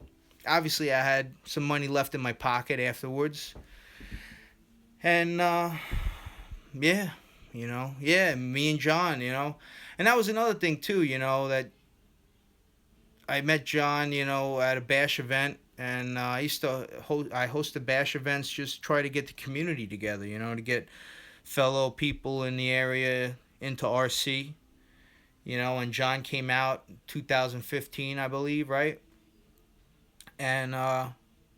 Speaker 1: Obviously, I had some money left in my pocket afterwards. And, yeah, yeah, me and John, And that was another thing, too, that I met John, at a bash event. And I used to I hosted bash events, just try to get the community together, to get fellow people in the area into RC. And John came out 2015, I believe, right? And I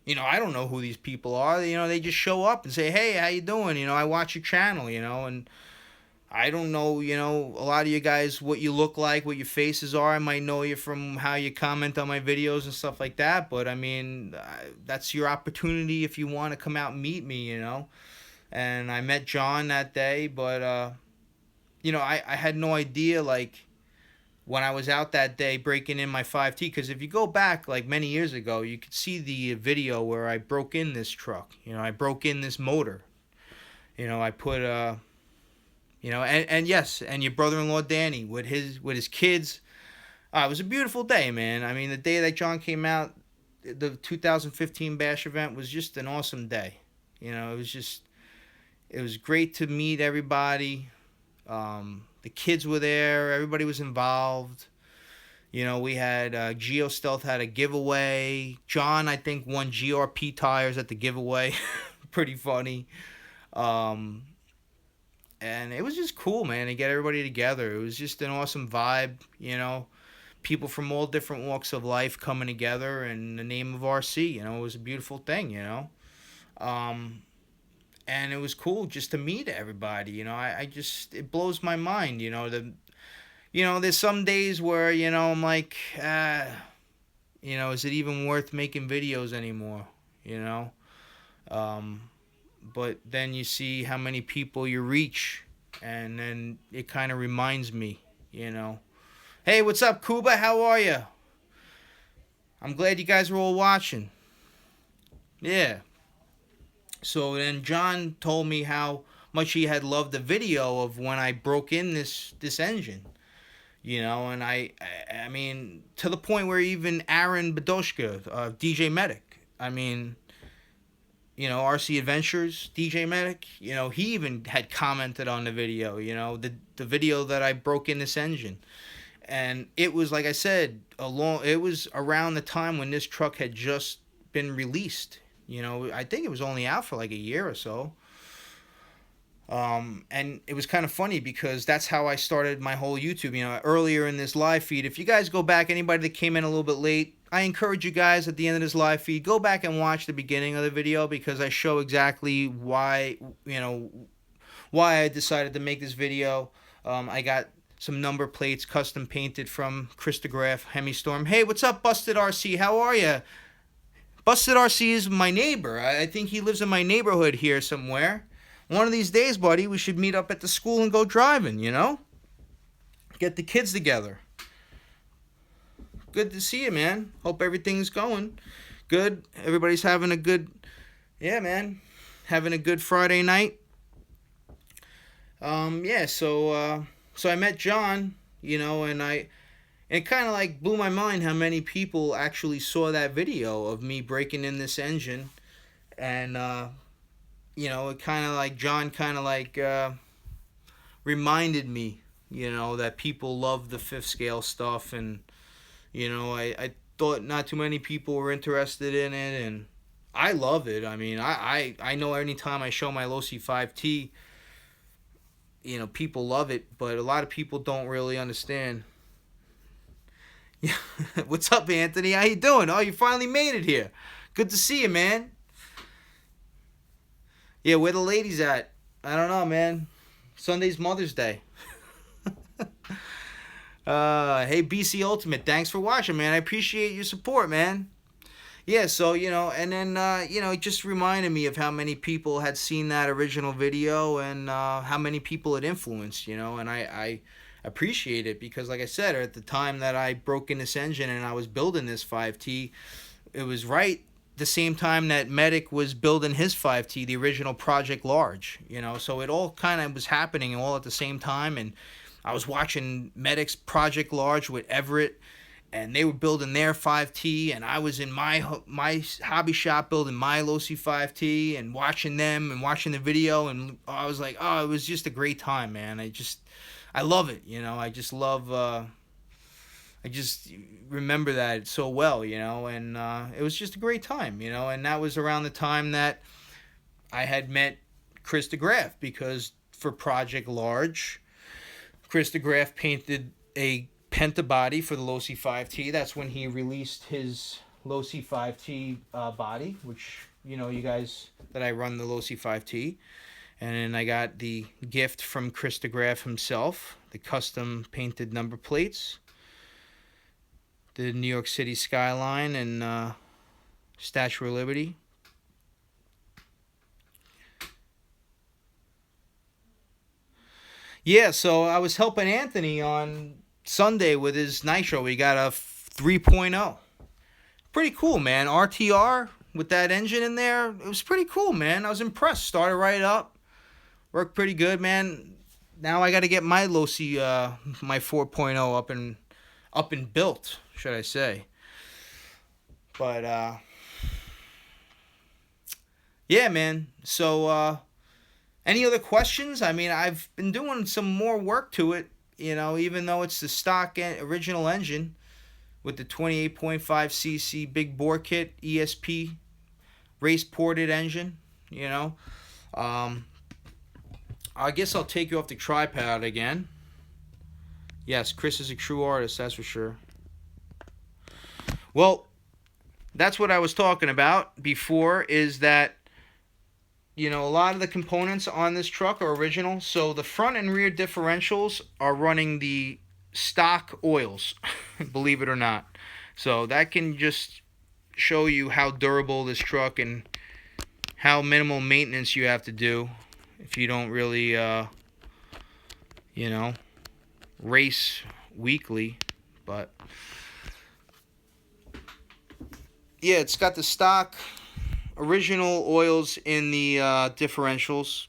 Speaker 1: don't know who these people are. They just show up and say, "Hey, how you doing?" I watch your channel, and I don't know, a lot of you guys what you look like, what your faces are. I might know you from how you comment on my videos and stuff like that. But I mean, that's your opportunity if you want to come out and meet me, And I met John that day, but I had no idea, like, when I was out that day breaking in my 5T, because if you go back like many years ago, you could see the video where I broke in this truck. I broke in this motor. I put and yes, and your brother-in-law Danny with his kids. It was a beautiful day, man. I mean, the day that John came out, the 2015 bash event was just an awesome day. It was great to meet everybody. The kids were there. Everybody was involved. We had GeoStealth had a giveaway. John, I think, won GRP tires at the giveaway. Pretty funny. And it was just cool, man, to get everybody together. It was just an awesome vibe, People from all different walks of life coming together in the name of RC. It was a beautiful thing, And it was cool just to meet everybody. I just, it blows my mind, there's some days where, I'm like, is it even worth making videos anymore, But then you see how many people you reach, and then it kind of reminds me, Hey, what's up, Cuba? How are you? I'm glad you guys are all watching. Yeah. So then John told me how much he had loved the video of when I broke in this engine, and I mean, to the point where even Aaron Bedoshka, DJ Medic, I mean, RC Adventures, DJ Medic, he even had commented on the video, the video that I broke in this engine. And it was, like I said, it was around the time when this truck had just been released. I think it was only out for like a year or so. And it was kind of funny because that's how I started my whole YouTube, earlier in this live feed. If you guys go back, anybody that came in a little bit late, I encourage you guys at the end of this live feed, go back and watch the beginning of the video, because I show exactly why, why I decided to make this video. I got some number plates custom painted from Chris DeGraaf HEMISTORM. Hey, what's up, Busted RC? How are you? Busted RC is my neighbor. I think he lives in my neighborhood here somewhere. One of these days, buddy, we should meet up at the school and go driving, Get the kids together. Good to see you, man. Hope everything's going good. Everybody's having a good, yeah, man, having a good Friday night. Yeah, so I met John, and it kind of like blew my mind how many people actually saw that video of me breaking in this engine. And, it kind of like, John kind of like reminded me, that people love the fifth scale stuff. And, I thought not too many people were interested in it. And I love it. I mean, I know anytime I show my Losi 5T, people love it. But a lot of people don't really understand. What's up, Anthony? How you doing? Oh, you finally made it here. Good to see you, man. Yeah, where the ladies at? I don't know, man. Sunday's Mother's Day. Hey, BC Ultimate, thanks for watching, man. I appreciate your support, man. Yeah, so, and then, it just reminded me of how many people had seen that original video and how many people it influenced, and I appreciate it because, like I said, at the time that I broke in this engine and I was building this 5T, it was right the same time that Medic was building his 5T, the original Project Large, so it all kind of was happening all at the same time. And I was watching Medics Project Large with Everett, and they were building their 5T, and I was in my hobby shop building my Losi 5T and watching them and watching the video, and I was like, oh, it was just a great time, man. I love it, you know. I just love, I just remember that so well, you know, and it was just a great time, you know, and that was around the time that I had met Chris DeGraaf, because for Project Large, Chris DeGraaf painted a pentab body for the Losi 5T. That's when he released his Losi 5T body, which, you know, you guys, that I run the Losi 5T. And then I got the gift from Chris DeGraaf himself, the custom painted number plates, the New York City skyline and Statue of Liberty. Yeah, so I was helping Anthony on Sunday with his nitro. We got a 3.0. Pretty cool, man. RTR with that engine in there. It was pretty cool, man. I was impressed. Started right up. Worked pretty good, man. Now I got to get my Losi, my 4.0 up and built, should I say. But, yeah, man. So, any other questions? I mean, I've been doing some more work to it, you know, even though it's the stock original engine with the 28.5cc big bore kit ESP race ported engine, you know. I guess I'll take you off the tripod again. Yes, Chris is a true artist, that's for sure. Well, that's what I was talking about before, is that, you know, a lot of the components on this truck are original. So the front and rear differentials are running the stock oils, believe it or not. So that can just show you how durable this truck and how minimal maintenance you have to do if you don't really, you know, race weekly. But yeah, it's got the stock original oils in the differentials.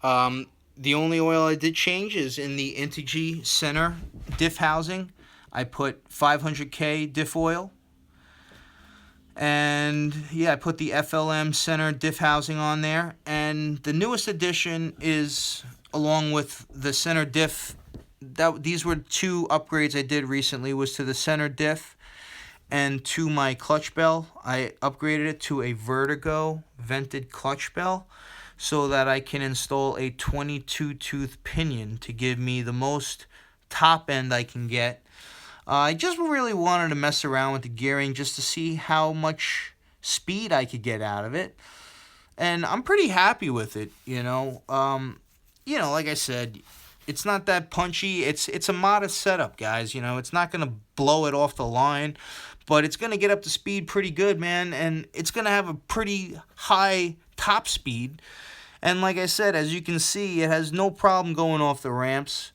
Speaker 1: The only oil I did change is in the Integy center diff housing. I put 500K diff oil. And yeah, I put the FLM center diff housing on there. And the newest addition is, along with the center diff, these were two upgrades I did recently, was to the center diff and to my clutch bell. I upgraded it to a Vertigo vented clutch bell so that I can install a 22 tooth pinion to give me the most top end I can get. I just really wanted to mess around with the gearing just to see how much speed I could get out of it. And I'm pretty happy with it, you know. You know, like I said, it's not that punchy. It's a modest setup, guys. You know, it's not going to blow it off the line, but it's going to get up to speed pretty good, man. And it's going to have a pretty high top speed. And like I said, as you can see, it has no problem going off the ramps.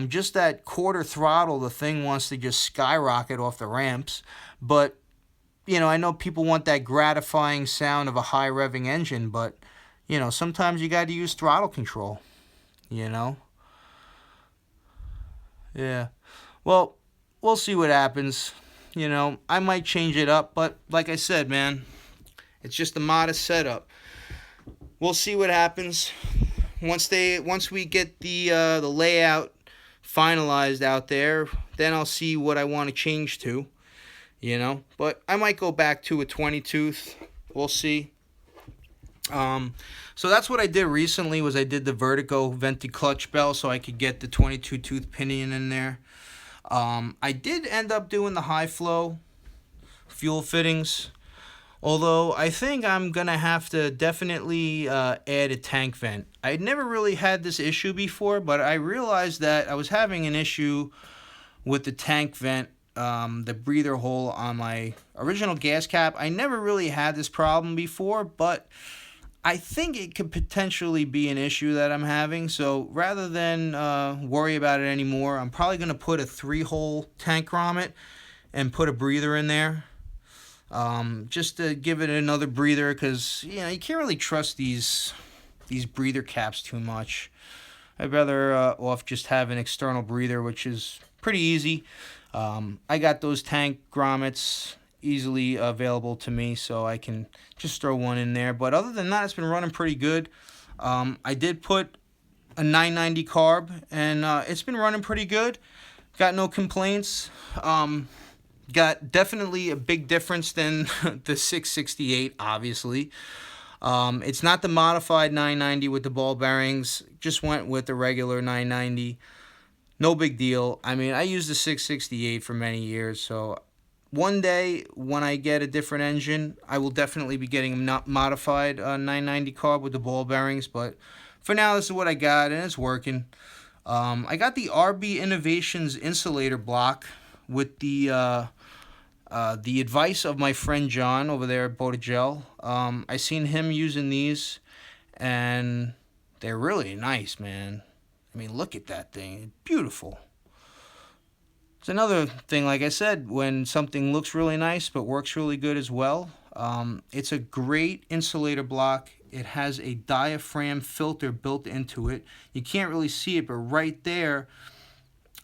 Speaker 1: Just that quarter throttle, the thing wants to just skyrocket off the ramps. But, you know, I know people want that gratifying sound of a high revving engine, but, you know, sometimes you got to use throttle control, you know. Yeah. Well, we'll see what happens. You know, I might change it up, but like I said, man, it's just a modest setup. We'll see what happens once we get the layout finalized out there. Then I'll see what I want to change to, you know. But I might go back to a 20 tooth. We'll see. So that's what I did recently, was I did the Vertigo vented clutch bell so I could get the 22 tooth pinion in there. I did end up doing the high flow fuel fittings, although I think I'm going to have to definitely add a tank vent. I never really had this issue before, but I realized that I was having an issue with the tank vent, the breather hole on my original gas cap. I never really had this problem before, but I think it could potentially be an issue that I'm having. So rather than worry about it anymore, I'm probably going to put a 3-hole tank grommet and put a breather in there. Just to give it another breather, because, you know, you can't really trust these breather caps too much. I'd rather off just have an external breather, which is pretty easy. I got those tank grommets easily available to me, so I can just throw one in there. But other than that, it's been running pretty good. I did put a 990 carb, and it's been running pretty good. Got no complaints. Got definitely a big difference than the 668, obviously. It's not the modified 990 with the ball bearings. Just went with the regular 990. No big deal. I mean, I used the 668 for many years, so one day when I get a different engine, I will definitely be getting a modified 990 carb with the ball bearings, but for now, this is what I got, and it's working. I got the RB Innovations insulator block with the advice of my friend John over there at Bottigel. I seen him using these, and they're really nice, man. I mean, look at that thing. Beautiful. It's another thing, like I said, when something looks really nice but works really good as well. It's a great insulator block. It has a diaphragm filter built into it. You can't really see it, but right there,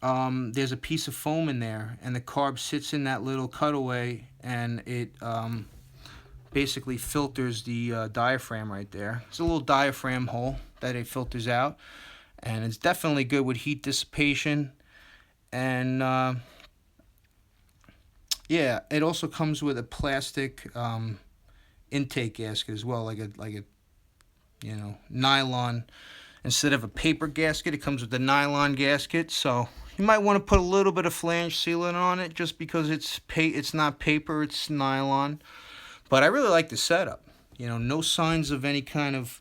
Speaker 1: there's a piece of foam in there, and the carb sits in that little cutaway, and it basically filters the diaphragm right there. It's a little diaphragm hole that it filters out, and it's definitely good with heat dissipation. And yeah, it also comes with a plastic intake gasket as well, like a nylon. Instead of a paper gasket, it comes with a nylon gasket. So you might want to put a little bit of flange sealant on it, just because it's not paper, it's nylon. But I really like the setup. No signs of any kind of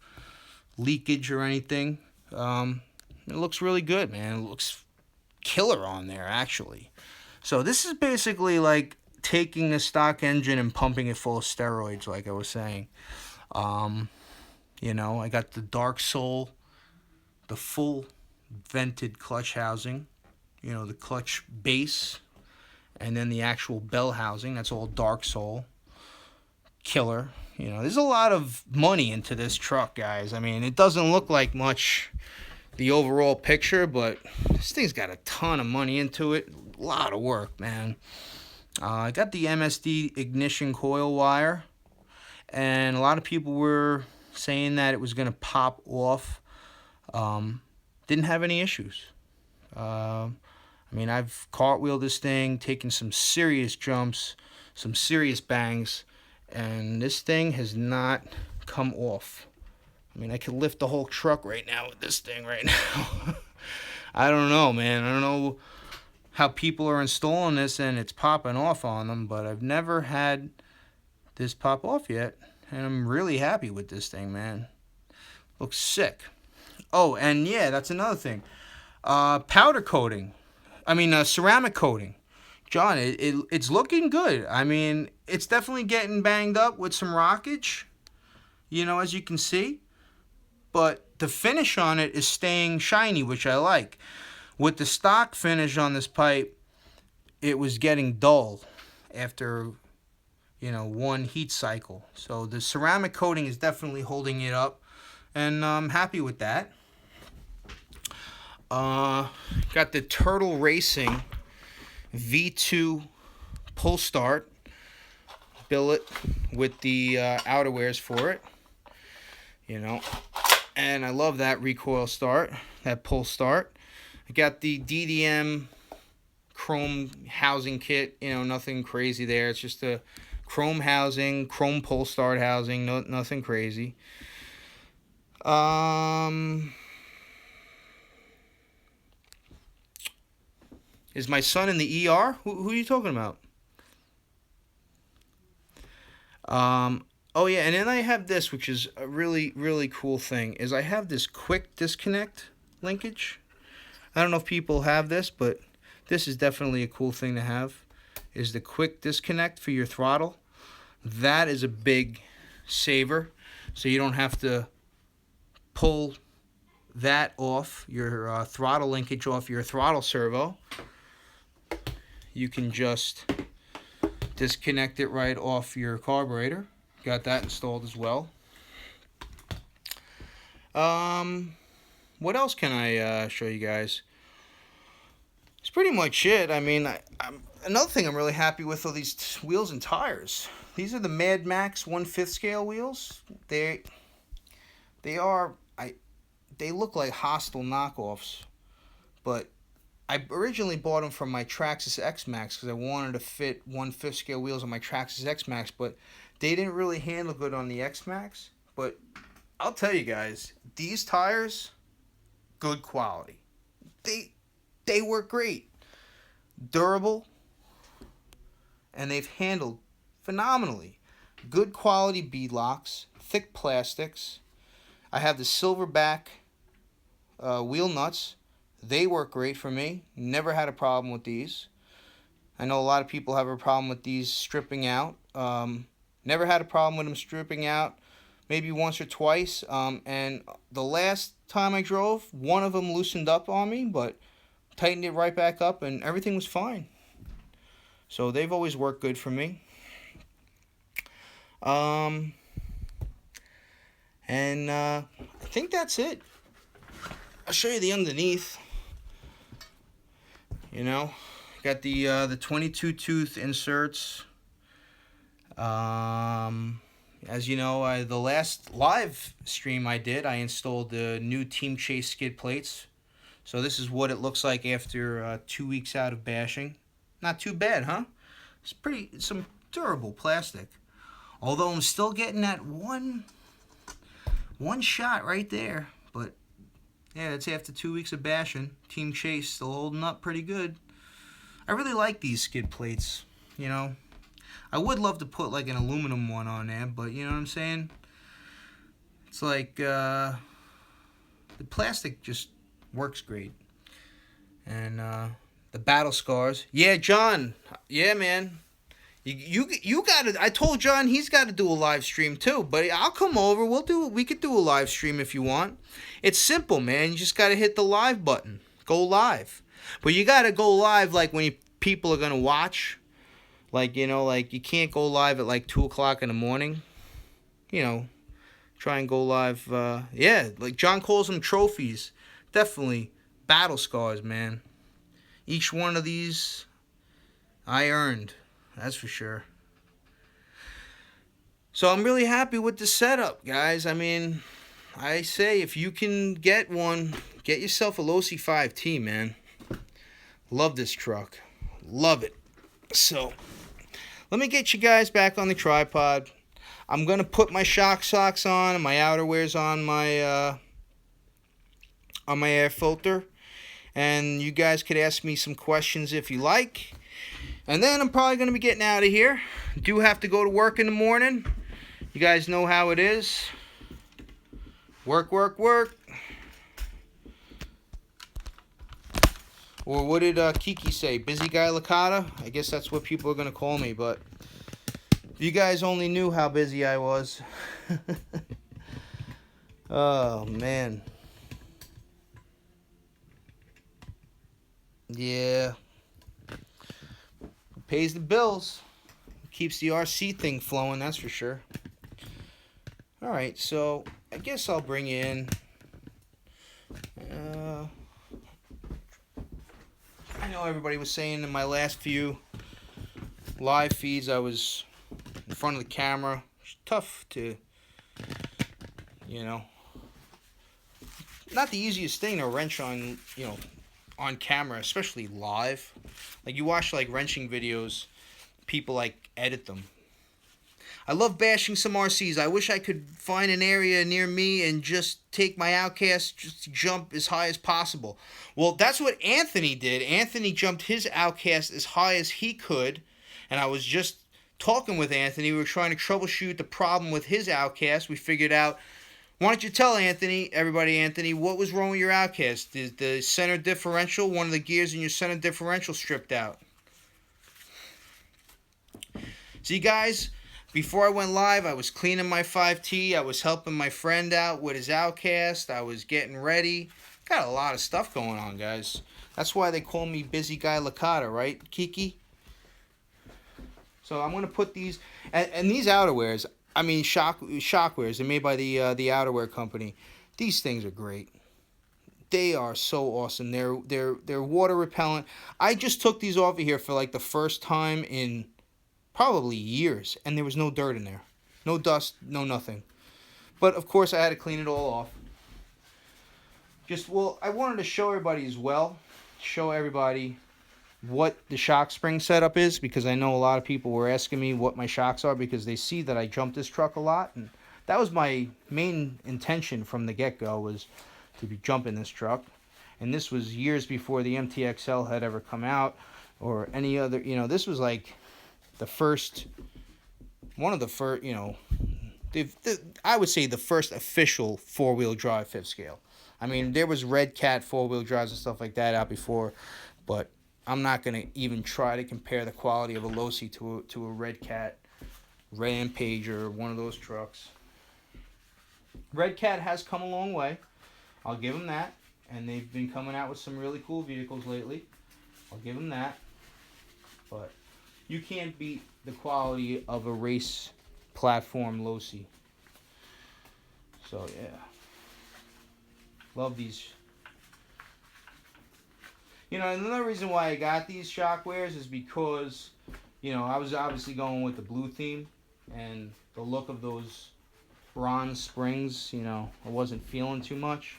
Speaker 1: leakage or anything. It looks really good, man. It looks killer on there, actually. So this is basically like taking a stock engine and pumping it full of steroids, like I was saying. I got the Dark Soul, the full vented clutch housing, the clutch base, and then the actual bell housing. That's all Dark Soul. Killer. There's a lot of money into this truck, guys. I mean, it doesn't look like much, the overall picture, but this thing's got a ton of money into it. A lot of work, man. I got the MSD ignition coil wire, and a lot of people were saying that it was going to pop off. Didn't have any issues. I mean, I've cartwheeled this thing, taken some serious jumps, some serious bangs, and this thing has not come off. I mean, I could lift the whole truck right now with this thing right now. I don't know, man. I don't know how people are installing this and it's popping off on them, but I've never had this pop off yet, and I'm really happy with this thing, man. Looks sick. Oh, and yeah, that's another thing. Powder coating. Ceramic coating. John, it's looking good. I mean, it's definitely getting banged up with some rockage, as you can see. But the finish on it is staying shiny, which I like. With the stock finish on this pipe, it was getting dull after, one heat cycle. So the ceramic coating is definitely holding it up, and I'm happy with that. Got the Turtle Racing V2 pull start billet with the outerwears for it, and I love that recoil start, that pull start. I got the DDM chrome housing kit, nothing crazy there. It's just a chrome housing, chrome pull start housing, nothing crazy. Is my son in the ER? Who are you talking about? Oh yeah, and then I have this, which is a really, really cool thing, is I have this quick disconnect linkage. I don't know if people have this, but this is definitely a cool thing to have, is the quick disconnect for your throttle. That is a big saver, so you don't have to pull that off, your throttle linkage off your throttle servo. You can just disconnect it right off your carburetor. Got that installed as well. What what else can I show you guys? It's pretty much it. I mean, another thing I'm really happy with are these wheels and tires. These are the Mad Max 1/5 scale wheels. They look like hostile knockoffs, but I originally bought them from my Traxxas X-Max because I wanted to fit 1/5 scale wheels on my Traxxas X-Max, but they didn't really handle good on the X-Max. But I'll tell you guys, these tires, good quality. They work great, durable, and they've handled phenomenally. Good quality beadlocks, thick plastics. I have the silverback wheel nuts. They work great for me. Never had a problem with these. I know a lot of people have a problem with these stripping out. Never had a problem with them stripping out. Maybe once or twice. And the last time I drove, one of them loosened up on me, but tightened it right back up and everything was fine. So they've always worked good for me. I think that's it. I'll show you the underneath. You know, got the 22 tooth inserts. As you know, the last live stream I did, I installed the new Team Chase skid plates. So this is what it looks like after 2 weeks out of bashing. Not too bad, huh? It's some durable plastic. Although I'm still getting that one shot right there. But yeah, it's after 2 weeks of bashing. Team Chase still holding up pretty good. I really like these skid plates, you know. I would love to put like an aluminum one on there, but you know what I'm saying? It's like the plastic just works great. And the battle scars. Yeah, John. Yeah, man. You got to. I told John he's got to do a live stream too. But I'll come over. We could do a live stream if you want. It's simple, man. You just got to hit the live button. Go live. But you got to go live like when people are gonna watch. Like, you know, like you can't go live at like 2 o'clock in the morning. You know, try and go live. Yeah, like John calls them trophies. Definitely battle scars, man. Each one of these I earned. That's for sure. So I'm really happy with the setup, guys. I mean, I say if you can get one, get yourself a Losi 5T, man. Love this truck. Love it. So, let me get you guys back on the tripod. I'm going to put my shock socks on and my outerwears on my air filter. And you guys could ask me some questions if you like. And then I'm probably going to be getting out of here. Do have to go to work in the morning. You guys know how it is. Work, work, work. Or what did Kiki say? Busy guy Licata? I guess that's what people are going to call me. But if you guys only knew how busy I was. Oh, man. Yeah. Pays the bills. Keeps the RC thing flowing, that's for sure. Alright, so I guess I'll bring you in. I know everybody was saying in my last few live feeds I was in front of the camera. It's tough to, you know, not the easiest thing to wrench on, you know, on camera, especially live. Like you watch like wrenching videos, people like edit them. I love bashing some RCs. I wish I could find an area near me and just take my Outcast, just jump as high as possible. Well, that's what Anthony did. Anthony jumped his Outcast as high as he could, and I was just talking with Anthony. We were trying to troubleshoot the problem with his Outcast. We figured out, why don't you tell everybody, what was wrong with your Outcast? Did the center differential, one of the gears in your center differential stripped out? See, guys, before I went live, I was cleaning my 5T. I was helping my friend out with his Outcast. I was getting ready. Got a lot of stuff going on, guys. That's why they call me Busy Guy Licata, right, Kiki? So I'm going to put these, and these outerwears, I mean shockwears, they're made by the outerwear company. These things are great. They are so awesome. They're water repellent. I just took these off of here for like the first time in probably years, and there was no dirt in there. No dust, no nothing. But of course I had to clean it all off. Well, I wanted to show everybody as well. Show everybody what the shock spring setup is, because I know a lot of people were asking me what my shocks are because they see that I jump this truck a lot, and that was my main intention from the get-go, was to be jumping this truck. And this was years before the MTXL had ever come out or any other, this was like the first, one of the first, I would say the first official four-wheel drive fifth scale. I mean, there was Red Cat four-wheel drives and stuff like that out before, but I'm not going to even try to compare the quality of a Losi to a Red Cat Rampage or one of those trucks. Red Cat has come a long way. I'll give them that. And they've been coming out with some really cool vehicles lately. I'll give them that. But you can't beat the quality of a race platform Losi. So, yeah. Love these. Another reason why I got these shockwares is because, I was obviously going with the blue theme, and the look of those bronze springs, I wasn't feeling too much.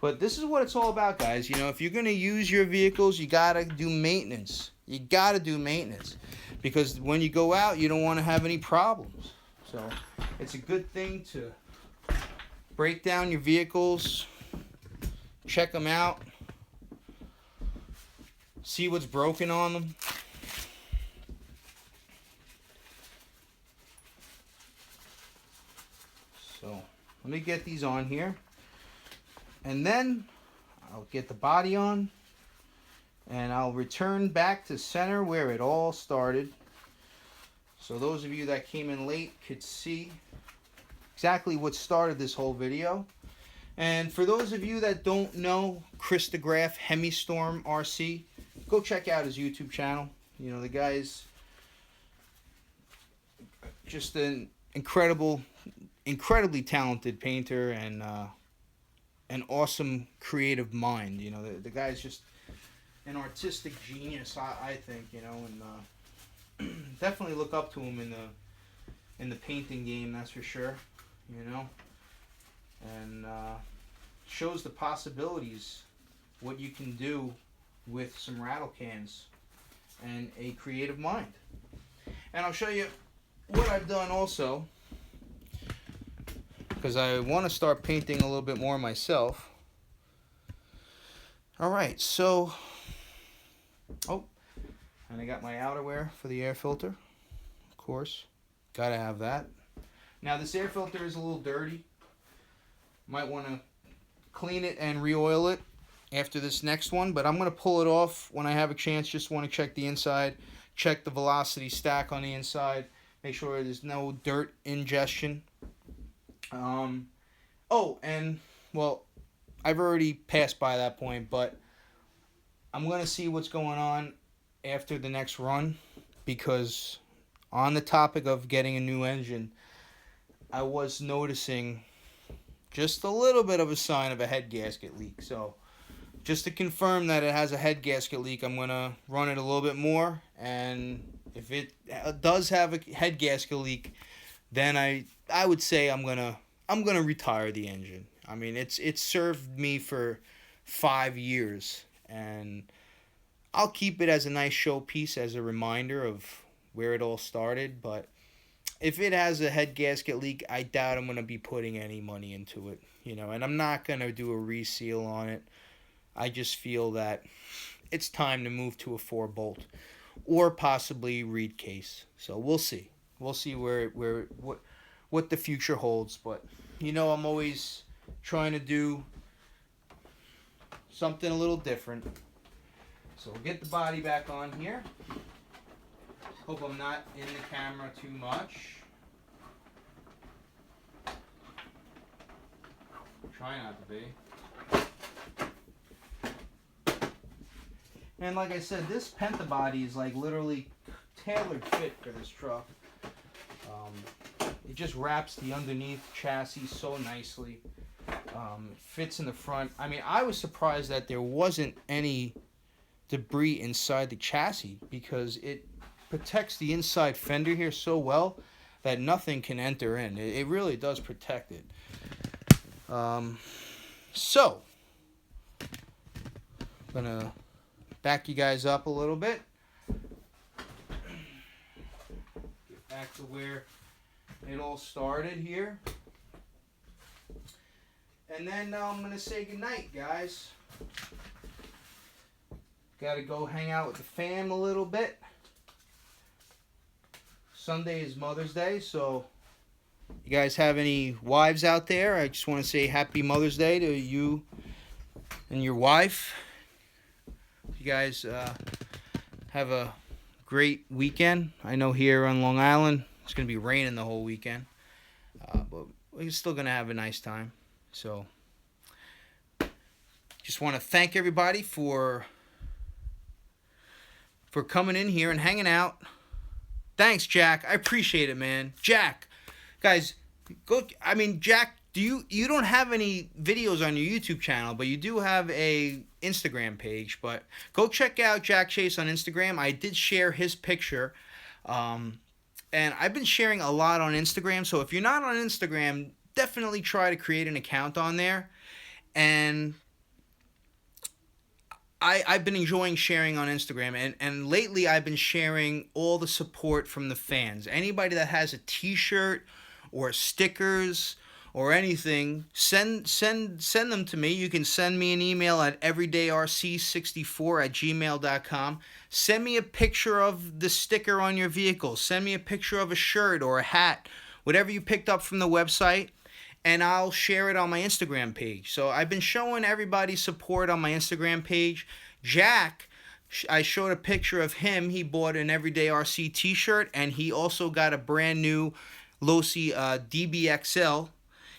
Speaker 1: But this is what it's all about, guys. If you're going to use your vehicles, you got to do maintenance. You got to do maintenance, because when you go out, you don't want to have any problems. So it's a good thing to break down your vehicles, check them out, see what's broken on them. So let me get these on here, and then I'll get the body on, and I'll return back to center where it all started. So those of you that came in late could see exactly what started this whole video. And for those of you that don't know Chris DeGraaf HEMISTORM RC, go check out his YouTube channel. The guy's just an incredibly talented painter and an awesome creative mind. The guy's just an artistic genius, I think. And definitely look up to him in the painting game, that's for sure. And shows the possibilities, what you can do with some rattle cans and a creative mind. And I'll show you what I've done also, because I want to start painting a little bit more myself. Alright, so, and I got my outerwear for the air filter, of course. Gotta have that. Now this air filter is a little dirty. Might want to clean it and re-oil it after this next one, but I'm going to pull it off when I have a chance. Just want to check the inside, check the velocity stack on the inside, make sure there's no dirt ingestion. Well, I've already passed by that point, but I'm going to see what's going on after the next run, because on the topic of getting a new engine, I was noticing just a little bit of a sign of a head gasket leak. So just to confirm that it has a head gasket leak, I'm going to run it a little bit more, and if it does have a head gasket leak, then I would say I'm going to retire the engine. I mean, it's served me for 5 years, and I'll keep it as a nice showpiece, as a reminder of where it all started. But if it has a head gasket leak, I doubt I'm going to be putting any money into it, and I'm not going to do a reseal on it. I just feel that it's time to move to a 4-bolt or possibly reed case. So we'll see. We'll see what the future holds. But I'm always trying to do something a little different. So we'll get the body back on here. Hope I'm not in the camera too much. Try not to be. And like I said, this pentab body is like literally tailored fit for this truck. just wraps the underneath chassis so nicely. It fits in the front. I mean, I was surprised that there wasn't any debris inside the chassis because it protects the inside fender here so well that nothing can enter in. It really does protect it. So, I'm going to back you guys up a little bit. Get back to where it all started here. And then I'm going to say goodnight, guys. Got to go hang out with the fam a little bit. Sunday is Mother's Day, so you guys have any wives out there? I just want to say happy Mother's Day to you and your wife. You guys have a great weekend. I know here on Long Island it's going to be raining the whole weekend, but we're still going to have a nice time. So just want to thank everybody for coming in here and hanging out. Thanks, Jack. I appreciate it, man. Jack, guys, go. I mean, Jack, you don't have any videos on your YouTube channel, but you do have a Instagram page. But go check out Jack Chase on Instagram. I did share his picture, and I've been sharing a lot on Instagram. So if you're not on Instagram, definitely try to create an account on there. And I've been enjoying sharing on Instagram, and lately I've been sharing all the support from the fans. Anybody that has a t-shirt or stickers or anything, send them to me. You can send me an email at everydayrc64@gmail.com. Send me a picture of the sticker on your vehicle. Send me a picture of a shirt or a hat, whatever you picked up from the website, and I'll share it on my Instagram page. So I've been showing everybody support on my Instagram page. Jack, I showed a picture of him. He bought an Everyday RC t-shirt, and he also got a brand new Losi DBXL,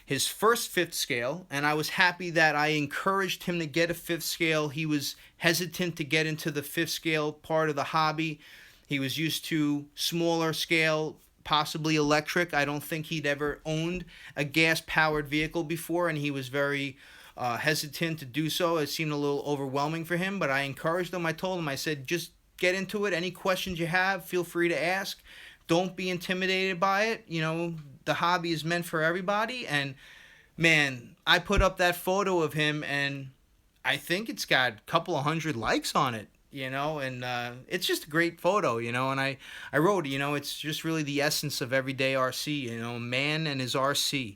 Speaker 1: his first fifth scale, and I was happy that I encouraged him to get a fifth scale. He was hesitant to get into the fifth scale part of the hobby. He was used to smaller scale, possibly electric. I don't think he'd ever owned a gas-powered vehicle before, and he was very hesitant to do so. It seemed a little overwhelming for him, but I encouraged him. I told him, I said, just get into it. Any questions you have, feel free to ask. Don't be intimidated by it. You know, the hobby is meant for everybody. And, man, I put up that photo of him, and I think it's got a couple of hundred likes on it. You know, and it's just a great photo, you know, and I wrote, you know, it's just really the essence of Everyday RC, you know, man and his RC.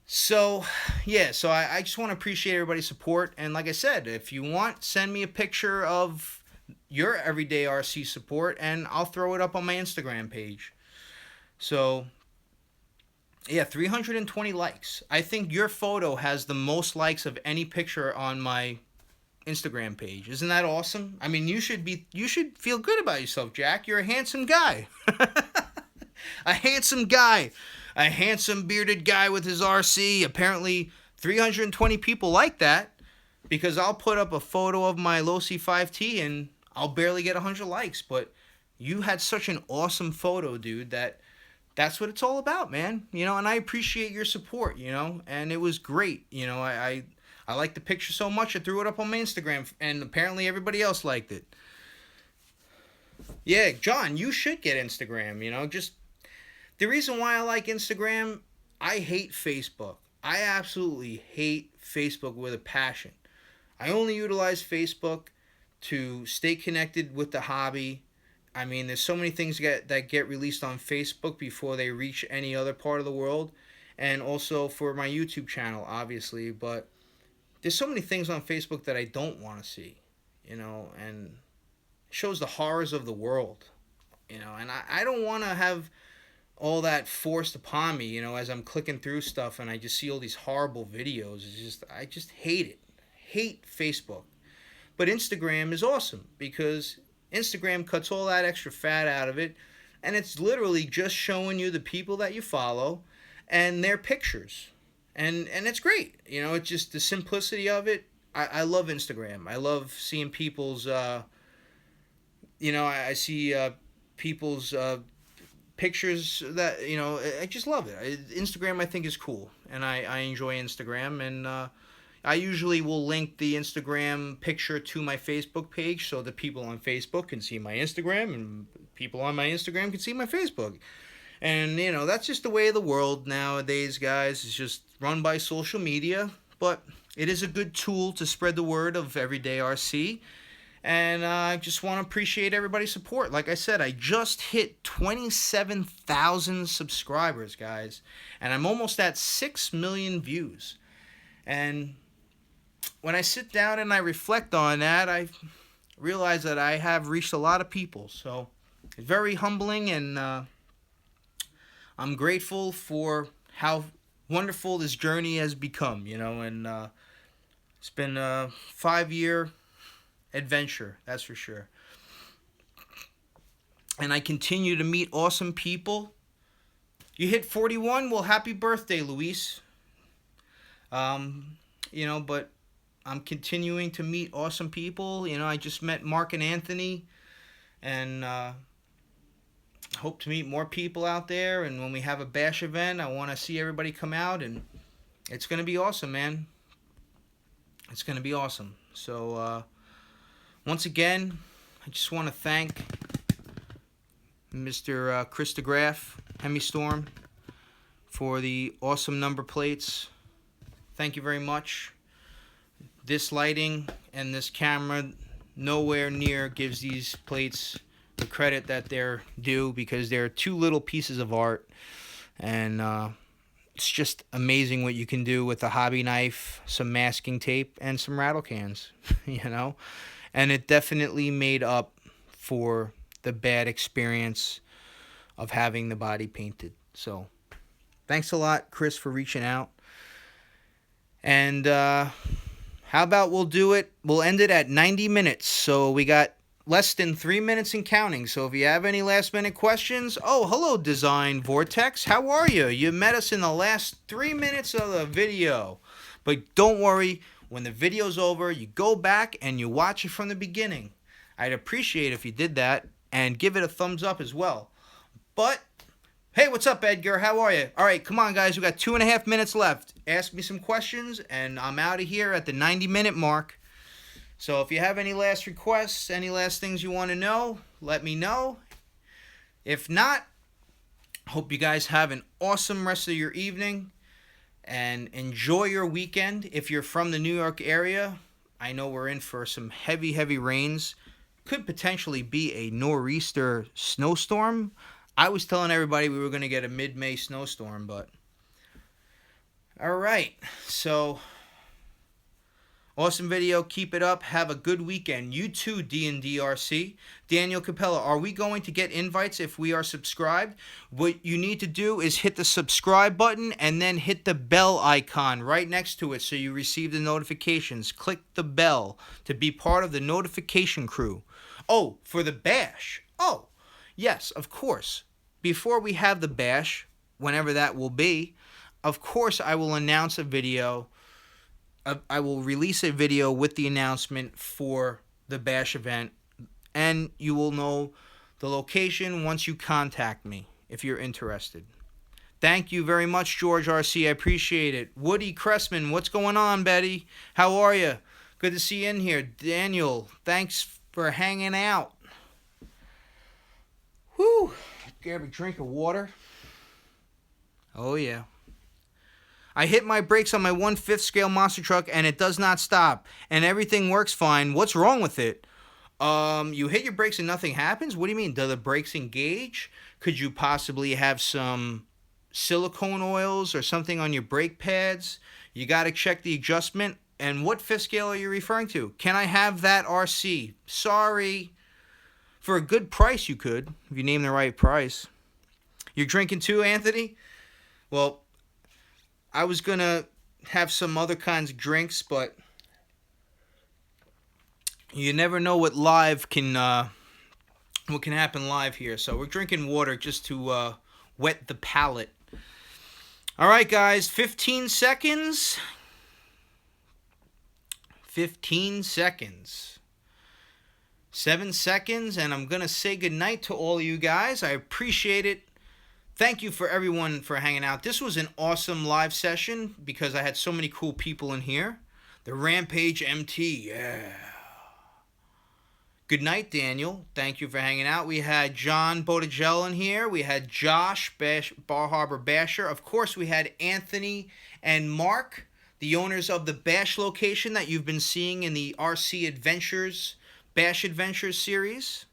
Speaker 1: So, yeah, so I just want to appreciate everybody's support, and like I said, if you want, send me a picture of your Everyday RC support, and I'll throw it up on my Instagram page. So, yeah, 320 likes. I think your photo has the most likes of any picture on my Instagram page. Isn't that awesome? I mean, you should feel good about yourself, Jack. You're a handsome guy. A handsome guy. A handsome bearded guy with his RC. Apparently 320 people like that, because I'll put up a photo of my Losi 5T and I'll barely get 100 likes, but you had such an awesome photo, dude, that's what it's all about, man. You know, and I appreciate your support, you know, and it was great. You know, I liked the picture so much I threw it up on my Instagram, and apparently everybody else liked it. Yeah, John, you should get Instagram, you know. Just the reason why I like Instagram, I hate Facebook. I absolutely hate Facebook with a passion. I only utilize Facebook to stay connected with the hobby. I mean, there's so many things that get released on Facebook before they reach any other part of the world, and also for my YouTube channel, obviously, but there's so many things on Facebook that I don't want to see, you know, and it shows the horrors of the world, you know, and I don't want to have all that forced upon me, you know, as I'm clicking through stuff and I just see all these horrible videos. I just hate it. Hate Facebook. But Instagram is awesome because Instagram cuts all that extra fat out of it, and it's literally just showing you the people that you follow and their pictures. And it's great. You know, it's just the simplicity of it. I love Instagram. I love seeing people's, you know, I see people's pictures that, you know, I just love it. Instagram, I think, is cool, and I enjoy Instagram, and I usually will link the Instagram picture to my Facebook page so that people on Facebook can see my Instagram, and people on my Instagram can see my Facebook. And, you know, that's just the way of the world nowadays, guys. It's just run by social media, but it is a good tool to spread the word of Everyday RC. And I just want to appreciate everybody's support. Like I said, I just hit 27,000 subscribers, guys. And I'm almost at 6 million views. And when I sit down and I reflect on that, I realize that I have reached a lot of people. So it's very humbling, and I'm grateful for how wonderful this journey has become, you know. And it's been a 5-year adventure, that's for sure. And I continue to meet awesome people. You hit 41? Well, happy birthday, Luis. You know, but I'm continuing to meet awesome people. You know, I just met Mark and Anthony, and hope to meet more people out there. And when we have a bash event, I want to see everybody come out, and it's going to be awesome, man. It's going to be awesome. So, once again, I just want to thank Mr. Chris DeGraaf HEMISTORM for the awesome number plates. Thank you very much. This lighting and this camera nowhere near gives these plates the credit that they're due, because they're 2 little pieces of art, and it's just amazing what you can do with a hobby knife, some masking tape, and some rattle cans, you know. And it definitely made up for the bad experience of having the body painted. So thanks a lot, Chris, for reaching out. And how about we'll end it at 90 minutes. So we got less than 3 minutes and counting. So if you have any last minute questions, oh, hello, Design Vortex. How are you? You met us in the last 3 minutes of the video. But don't worry, when the video's over, you go back and you watch it from the beginning. I'd appreciate if you did that, and give it a thumbs up as well. But hey, what's up, Edgar? How are you? All right, come on, guys. We got 2.5 minutes left. Ask me some questions, and I'm out of here at the 90-minute mark. So if you have any last requests, any last things you want to know, let me know. If not, hope you guys have an awesome rest of your evening, and enjoy your weekend. If you're from the New York area, I know we're in for some heavy, heavy rains. Could potentially be a nor'easter snowstorm. I was telling everybody we were going to get a mid-May snowstorm, but all right. So awesome video. Keep it up. Have a good weekend. You too, D&D RC. Daniel Capella, are we going to get invites if we are subscribed? What you need to do is hit the subscribe button and then hit the bell icon right next to it so you receive the notifications. Click the bell to be part of the notification crew. Oh, for the bash. Oh, yes, of course. Before we have the bash, whenever that will be, of course I will announce a video. I will release a video with the announcement for the bash event, and you will know the location once you contact me if you're interested. Thank you very much, George RC. I appreciate it. Woody Cressman, what's going on, Betty? How are you? Good to see you in here. Daniel, thanks for hanging out. Whew. Grab a drink of water. Oh, yeah. I hit my brakes on my 1/5 scale monster truck and it does not stop. And everything works fine. What's wrong with it? You hit your brakes and nothing happens? What do you mean? Do the brakes engage? Could you possibly have some silicone oils or something on your brake pads? You got to check the adjustment. And what 5th scale are you referring to? Can I have that RC? Sorry. For a good price, you could, if you name the right price. You're drinking too, Anthony? Well, I was going to have some other kinds of drinks, but you never know what can happen live here. So we're drinking water just to wet the palate. All right, guys, 15 seconds. 15 seconds. 7 seconds, and I'm going to say goodnight to all of you guys. I appreciate it. Thank you for everyone for hanging out. This was an awesome live session because I had so many cool people in here. The Rampage MT, yeah. Good night, Daniel. Thank you for hanging out. We had John Bottigell in here. We had Josh, Bar Harbor Basher. Of course, we had Anthony and Mark, the owners of the Bash location that you've been seeing in the RC Adventures, Bash Adventures series.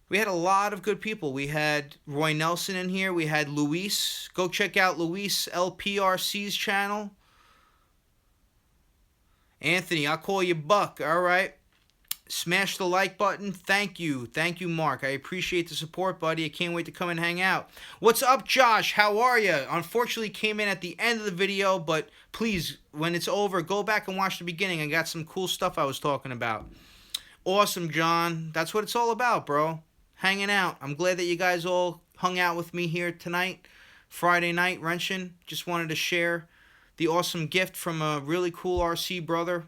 Speaker 1: We had a lot of good people. We had Roy Nelson in here. We had Luis. Go check out Luis LPRC's channel. Anthony, I'll call you Buck. All right. Smash the like button. Thank you. Thank you, Mark. I appreciate the support, buddy. I can't wait to come and hang out. What's up, Josh? How are you? Unfortunately, came in at the end of the video, but please, when it's over, go back and watch the beginning. I got some cool stuff I was talking about. Awesome, John. That's what it's all about, bro. Hanging out. I'm glad that you guys all hung out with me here tonight, Friday night, wrenching. Just wanted to share the awesome gift from a really cool RC brother,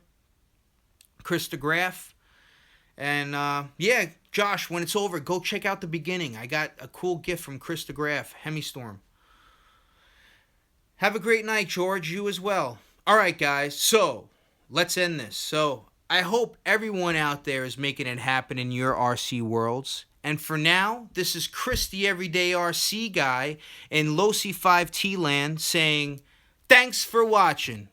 Speaker 1: Chris DeGraaf. And yeah, Josh, when it's over, go check out the beginning. I got a cool gift from Chris DeGraaf Hemi Storm. Have a great night, George. You as well. All right, guys. So let's end this. So I hope everyone out there is making it happen in your RC worlds. And for now, this is Chris, the Everyday RC Guy in Losi 5T land saying, thanks for watching.